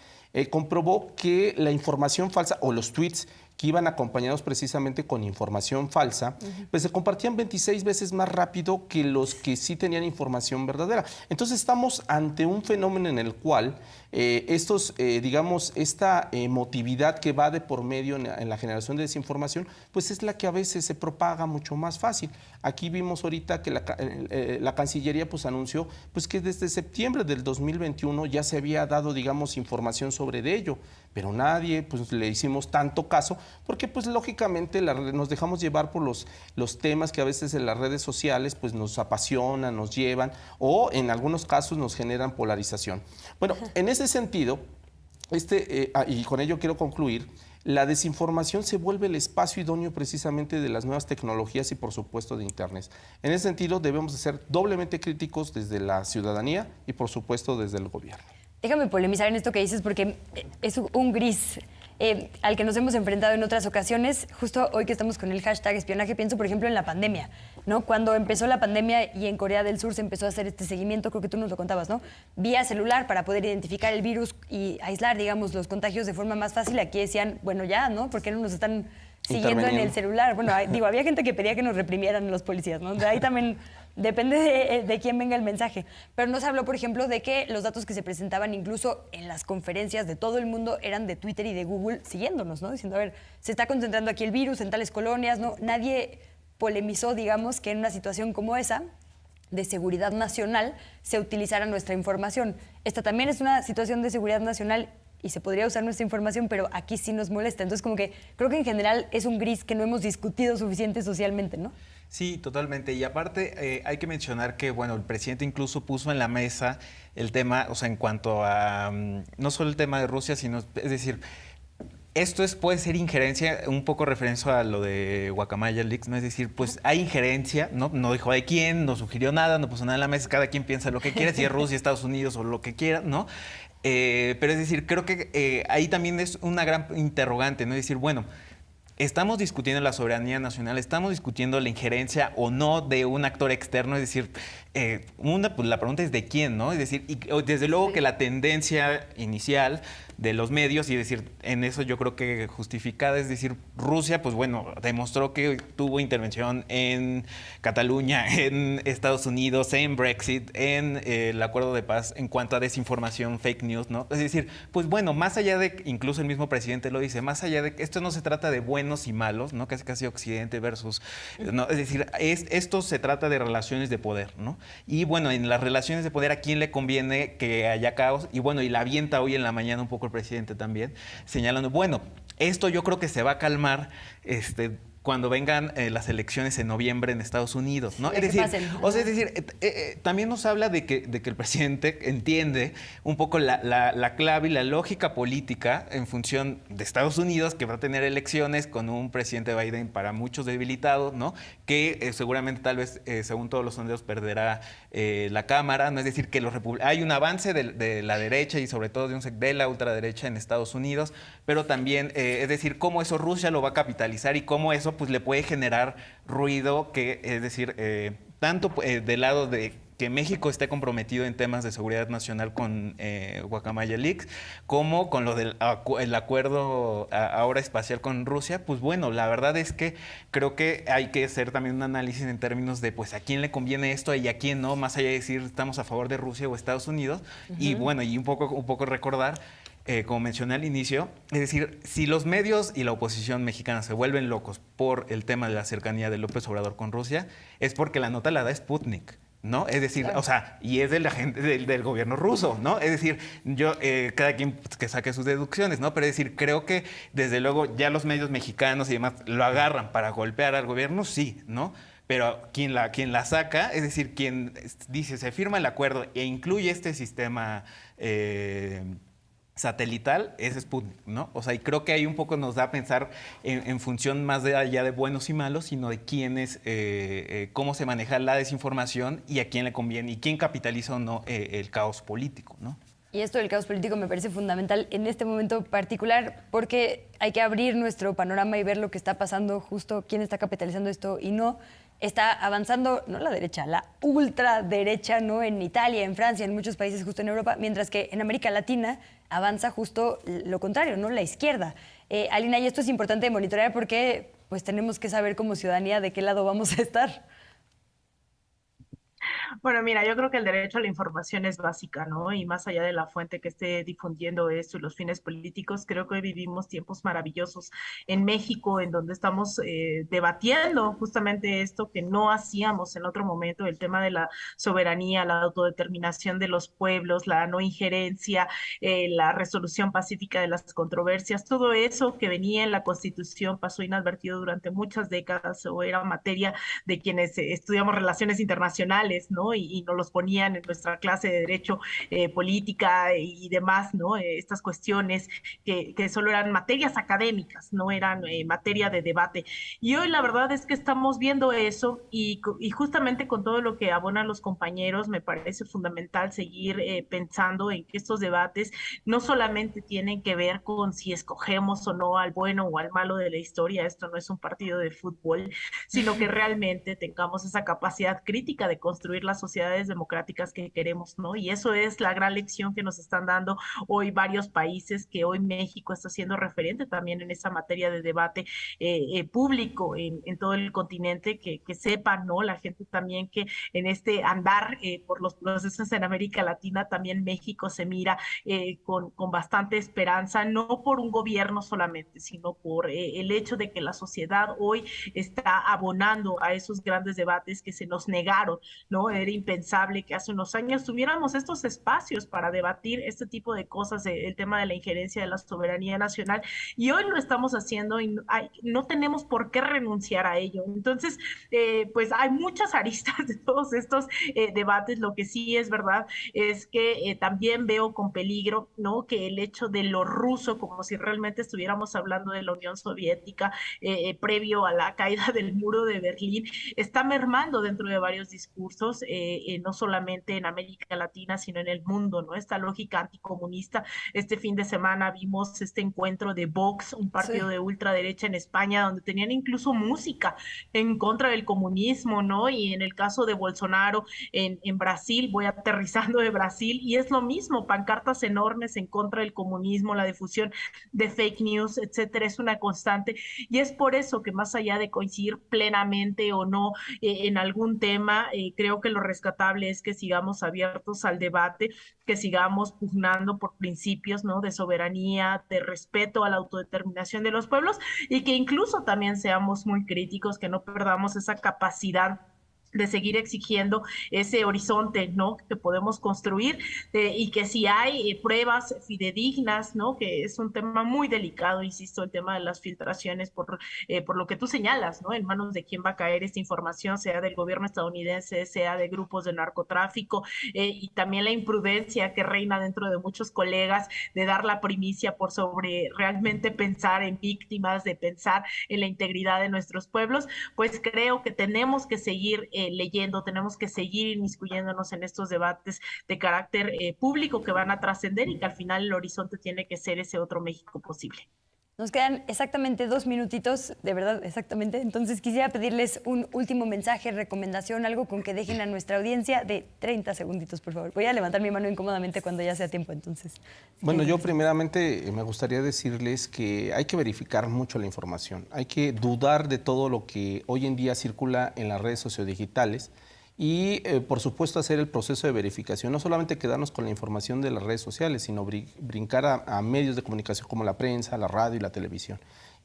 comprobó que la información falsa o los tweets que iban acompañados precisamente con información falsa, pues se compartían 26 veces más rápido que los que sí tenían información verdadera. Entonces estamos ante un fenómeno en el cual digamos, esta emotividad que va de por medio en la generación de desinformación, pues es la que a veces se propaga mucho más fácil. Aquí vimos ahorita que la Cancillería pues anunció pues que desde septiembre del 2021 ya se había dado, digamos, información sobre ello, pero nadie pues le hicimos tanto caso, porque pues lógicamente nos dejamos llevar por los temas que a veces en las redes sociales pues nos apasionan, nos llevan, o en algunos casos nos generan polarización. Bueno, en ese sentido, y con ello quiero concluir, la desinformación se vuelve el espacio idóneo precisamente de las nuevas tecnologías y por supuesto de Internet. En ese sentido debemos de ser doblemente críticos desde la ciudadanía y por supuesto desde el gobierno. Déjame polemizar en esto que dices, porque es un gris al que nos hemos enfrentado en otras ocasiones. Justo hoy que estamos con el hashtag espionaje, pienso, por ejemplo, en la pandemia, ¿no? Cuando empezó la pandemia y en Corea del Sur se empezó a hacer este seguimiento, creo que tú nos lo contabas, ¿no? Vía celular, para poder identificar el virus y aislar, digamos, los contagios de forma más fácil. Aquí decían, bueno, ya, ¿no? ¿Por qué no nos están siguiendo en el celular? Bueno, digo, había gente que pedía que nos reprimieran los policías, ¿no? De ahí también depende de quién venga el mensaje. Pero nos habló, por ejemplo, de que los datos que se presentaban incluso en las conferencias de todo el mundo eran de Twitter y de Google siguiéndonos, ¿no? Diciendo, a ver, se está concentrando aquí el virus en tales colonias, ¿no? Nadie polemizó, digamos, que en una situación como esa, de seguridad nacional, se utilizara nuestra información. Esta también es una situación de seguridad nacional y se podría usar nuestra información, pero aquí sí nos molesta. Entonces, como que creo que en general es un gris que no hemos discutido suficiente socialmente, ¿no? Sí, totalmente. Y aparte hay que mencionar que, bueno, el presidente incluso puso en la mesa el tema, o sea, en cuanto a no solo el tema de Rusia, sino, es decir, esto puede ser injerencia, un poco referencia a lo de Guacamaya Leaks, ¿no? Es decir, pues hay injerencia, ¿no? No dijo de quién, no sugirió nada, no puso nada en la mesa, cada quien piensa lo que quiere, si es Rusia, Estados Unidos o lo que quiera, ¿no? Pero es decir, creo que ahí también es una gran interrogante, ¿no? Es decir, bueno, estamos discutiendo la soberanía nacional, estamos discutiendo la injerencia o no de un actor externo, es decir, pues la pregunta es de quién, ¿no? Es decir, y desde luego que la tendencia inicial de los medios, y decir, en eso yo creo que justificada, es decir, Rusia, pues bueno, demostró que tuvo intervención en Cataluña, en Estados Unidos, en Brexit, en el acuerdo de paz en cuanto a desinformación, fake news, ¿no? Es decir, pues bueno, más allá de, incluso el mismo presidente lo dice, más allá de que esto no se trata de buenos y malos, ¿no? Casi Occidente versus, ¿no? Es decir, esto se trata de relaciones de poder, ¿no? Y bueno, en las relaciones de poder, ¿a quién le conviene que haya caos? Y bueno, y la avienta hoy en la mañana un poco el presidente también, señalando, bueno, esto yo creo que se va a calmar cuando vengan las elecciones en noviembre en Estados Unidos, ¿no? Es decir, también nos habla de que el presidente entiende un poco la clave y la lógica política en función de Estados Unidos, que va a tener elecciones con un presidente Biden para muchos debilitado, ¿no? Que seguramente tal vez, según todos los sondeos, perderá la Cámara, ¿no? Es decir, que hay un avance de la derecha y sobre todo de la ultraderecha en Estados Unidos, pero también, es decir, cómo eso Rusia lo va a capitalizar y cómo eso pues le puede generar ruido, que es decir, tanto del lado de que México esté comprometido en temas de seguridad nacional con Guacamaya Leaks, como con lo del el acuerdo ahora espacial con Rusia. Pues bueno, la verdad es que creo que hay que hacer también un análisis en términos de pues a quién le conviene esto y a quién no, más allá de decir estamos a favor de Rusia o Estados Unidos. Y bueno, y un poco recordar, como mencioné al inicio, es decir, si los medios y la oposición mexicana se vuelven locos por el tema de la cercanía de López Obrador con Rusia, es porque la nota la da Sputnik, ¿no? Es decir, claro. O sea, y es de la gente del gobierno ruso, ¿no? Es decir, yo, cada quien que saque sus deducciones, ¿no? Pero es decir, creo que desde luego ya los medios mexicanos y demás lo agarran para golpear al gobierno, sí, ¿no? Pero quien la saca, es decir, quien dice se firma el acuerdo e incluye este sistema satelital, es Sputnik, ¿no? O sea, y creo que ahí un poco nos da a pensar en función más de allá de buenos y malos, sino de quiénes, cómo se maneja la desinformación y a quién le conviene y quién capitaliza o no el caos político, ¿no? Y esto del caos político me parece fundamental en este momento particular porque hay que abrir nuestro panorama y ver lo que está pasando, justo quién está capitalizando esto y no. Está avanzando, no la derecha, la ultraderecha, ¿no? En Italia, en Francia, en muchos países justo en Europa, mientras que en América Latina avanza justo lo contrario, ¿no? La izquierda. Alina, y esto es importante de monitorear porque pues tenemos que saber como ciudadanía de qué lado vamos a estar. Bueno, mira, yo creo que el derecho a la información es básica, ¿no? Y más allá de la fuente que esté difundiendo esto y los fines políticos, creo que hoy vivimos tiempos maravillosos en México, en donde estamos debatiendo justamente esto que no hacíamos en otro momento, el tema de la soberanía, la autodeterminación de los pueblos, la no injerencia, la resolución pacífica de las controversias, todo eso que venía en la Constitución pasó inadvertido durante muchas décadas o era materia de quienes estudiamos relaciones internacionales, ¿no? Y nos los ponían en nuestra clase de derecho política y demás, ¿no? Estas cuestiones que solo eran materias académicas, no eran materia de debate. Y hoy la verdad es que estamos viendo eso y justamente con todo lo que abonan los compañeros, me parece fundamental seguir pensando en que estos debates no solamente tienen que ver con si escogemos o no al bueno o al malo de la historia, esto no es un partido de fútbol, sino que realmente tengamos esa capacidad crítica de construir las sociedades democráticas que queremos, ¿no? Y eso es la gran lección que nos están dando hoy varios países, que hoy México está siendo referente también en esa materia de debate público en todo el continente, que sepan, ¿no? La gente también que en este andar por los procesos en América Latina, también México se mira con bastante esperanza, no por un gobierno solamente, sino por el hecho de que la sociedad hoy está abonando a esos grandes debates que se nos negaron, ¿no? Era impensable que hace unos años tuviéramos estos espacios para debatir este tipo de cosas, el tema de la injerencia de la soberanía nacional, y hoy lo estamos haciendo y no tenemos por qué renunciar a ello. Entonces, pues hay muchas aristas de todos estos debates. Lo que sí es verdad es que también veo con peligro, ¿no? Que el hecho de lo ruso, como si realmente estuviéramos hablando de la Unión Soviética previo a la caída del muro de Berlín, está mermando dentro de varios discursos, no solamente en América Latina, sino en el mundo, ¿no? Esta lógica anticomunista. Este fin de semana vimos este encuentro de Vox, un partido de ultraderecha en España, donde tenían incluso música en contra del comunismo, ¿no? Y en el caso de Bolsonaro en Brasil, voy aterrizando de Brasil, y es lo mismo, pancartas enormes en contra del comunismo, la difusión de fake news, etcétera, es una constante, y es por eso que más allá de coincidir plenamente o no en algún tema, creo que lo rescatable es que sigamos abiertos al debate, que sigamos pugnando por principios, ¿no? De soberanía, de respeto a la autodeterminación de los pueblos, y que incluso también seamos muy críticos, que no perdamos esa capacidad de seguir exigiendo ese horizonte, ¿no? Que podemos construir, y que si hay pruebas fidedignas, ¿no? Que es un tema muy delicado, insisto, el tema de las filtraciones por lo que tú señalas, ¿no? En manos de quién va a caer esta información, sea del gobierno estadounidense, sea de grupos de narcotráfico, y también la imprudencia que reina dentro de muchos colegas de dar la primicia por sobre realmente pensar en víctimas, de pensar en la integridad de nuestros pueblos. Pues creo que tenemos que seguir leyendo, tenemos que seguir inmiscuyéndonos en estos debates de carácter público que van a trascender, y que al final el horizonte tiene que ser ese otro México posible. Nos quedan exactamente 2 minutitos, de verdad, exactamente. Entonces quisiera pedirles un último mensaje, recomendación, algo con que dejen a nuestra audiencia de 30 segunditos, por favor. Voy a levantar mi mano incómodamente cuando ya sea tiempo, entonces. Bueno, yo primeramente me gustaría decirles que hay que verificar mucho la información. Hay que dudar de todo lo que hoy en día circula en las redes sociodigitales. Y, por supuesto, hacer el proceso de verificación, no solamente quedarnos con la información de las redes sociales, sino brincar a medios de comunicación como la prensa, la radio y la televisión.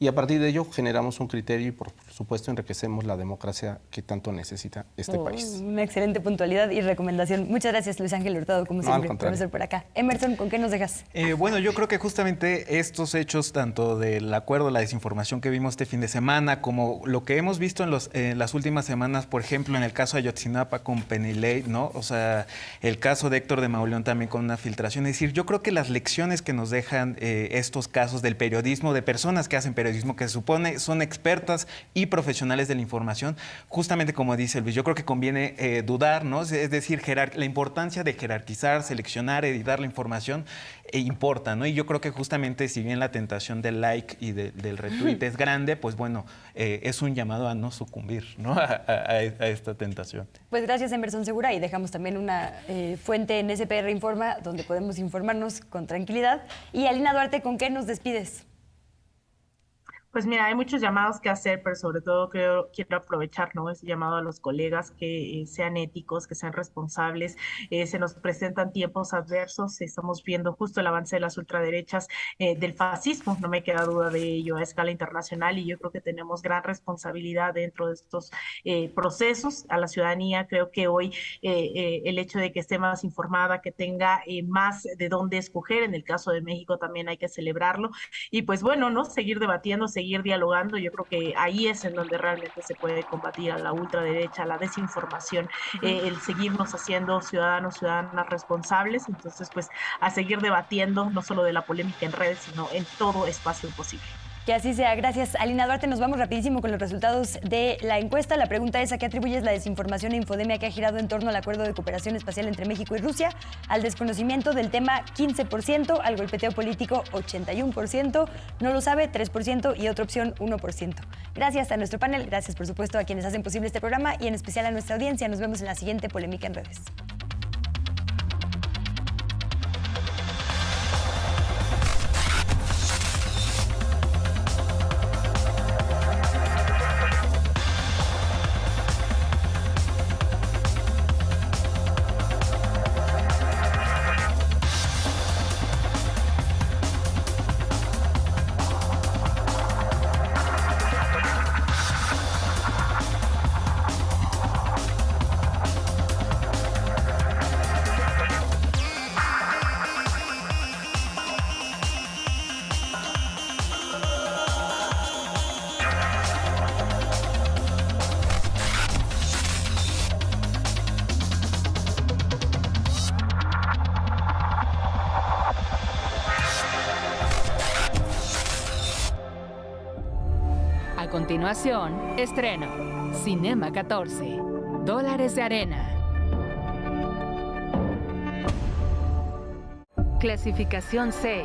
Y a partir de ello generamos un criterio y, por supuesto, enriquecemos la democracia que tanto necesita este país. Una excelente puntualidad y recomendación. Muchas gracias, Luis Ángel Hurtado, como siempre, profesor por acá. Emerson, ¿con qué nos dejas? Bueno, yo creo que justamente estos hechos, tanto del acuerdo, la desinformación que vimos este fin de semana, como lo que hemos visto en las últimas semanas, por ejemplo, en el caso de Ayotzinapa con Penilei, ¿no? O sea, el caso de Héctor de Mauleón también con una filtración. Es decir, yo creo que las lecciones que nos dejan estos casos del periodismo, de personas que hacen periodismo, que se supone son expertas y profesionales de la información, justamente como dice Luis, yo creo que conviene dudar, ¿no? Es decir, la importancia de jerarquizar, seleccionar, editar la información importa, ¿no? Y yo creo que justamente, si bien la tentación del like y del retweet es grande, pues bueno, es un llamado a no sucumbir, ¿no? a esta tentación. Pues gracias, Emerson Segura, y dejamos también una fuente en SPR Informa donde podemos informarnos con tranquilidad. Y Alina Duarte, ¿con qué nos despides? Pues mira, hay muchos llamados que hacer, pero sobre todo quiero aprovechar, ¿no?, ese llamado a los colegas que sean éticos, que sean responsables. Se nos presentan tiempos adversos, estamos viendo justo el avance de las ultraderechas, del fascismo, no me queda duda de ello, a escala internacional, y yo creo que tenemos gran responsabilidad dentro de estos procesos. A la ciudadanía, creo que hoy el hecho de que esté más informada, que tenga más de dónde escoger, en el caso de México también hay que celebrarlo, y pues bueno, ¿no?, seguir debatiendo, seguir dialogando. Yo creo que ahí es en donde realmente se puede combatir a la ultraderecha, a la desinformación, el seguirnos haciendo ciudadanos, ciudadanas responsables. Entonces, pues a seguir debatiendo, no solo de la polémica en redes, sino en todo espacio posible. Que así sea. Gracias, Alina Duarte. Nos vamos rapidísimo con los resultados de la encuesta. La pregunta es: ¿a qué atribuyes la desinformación e infodemia que ha girado en torno al acuerdo de cooperación espacial entre México y Rusia? Al desconocimiento del tema, 15%, al golpeteo político, 81%, no lo sabe, 3% y otra opción, 1%. Gracias a nuestro panel, gracias por supuesto a quienes hacen posible este programa y en especial a nuestra audiencia. Nos vemos en la siguiente Polémica en Redes. A continuación, estreno Cinema 14, Dólares de Arena. Clasificación C,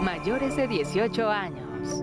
mayores de 18 años.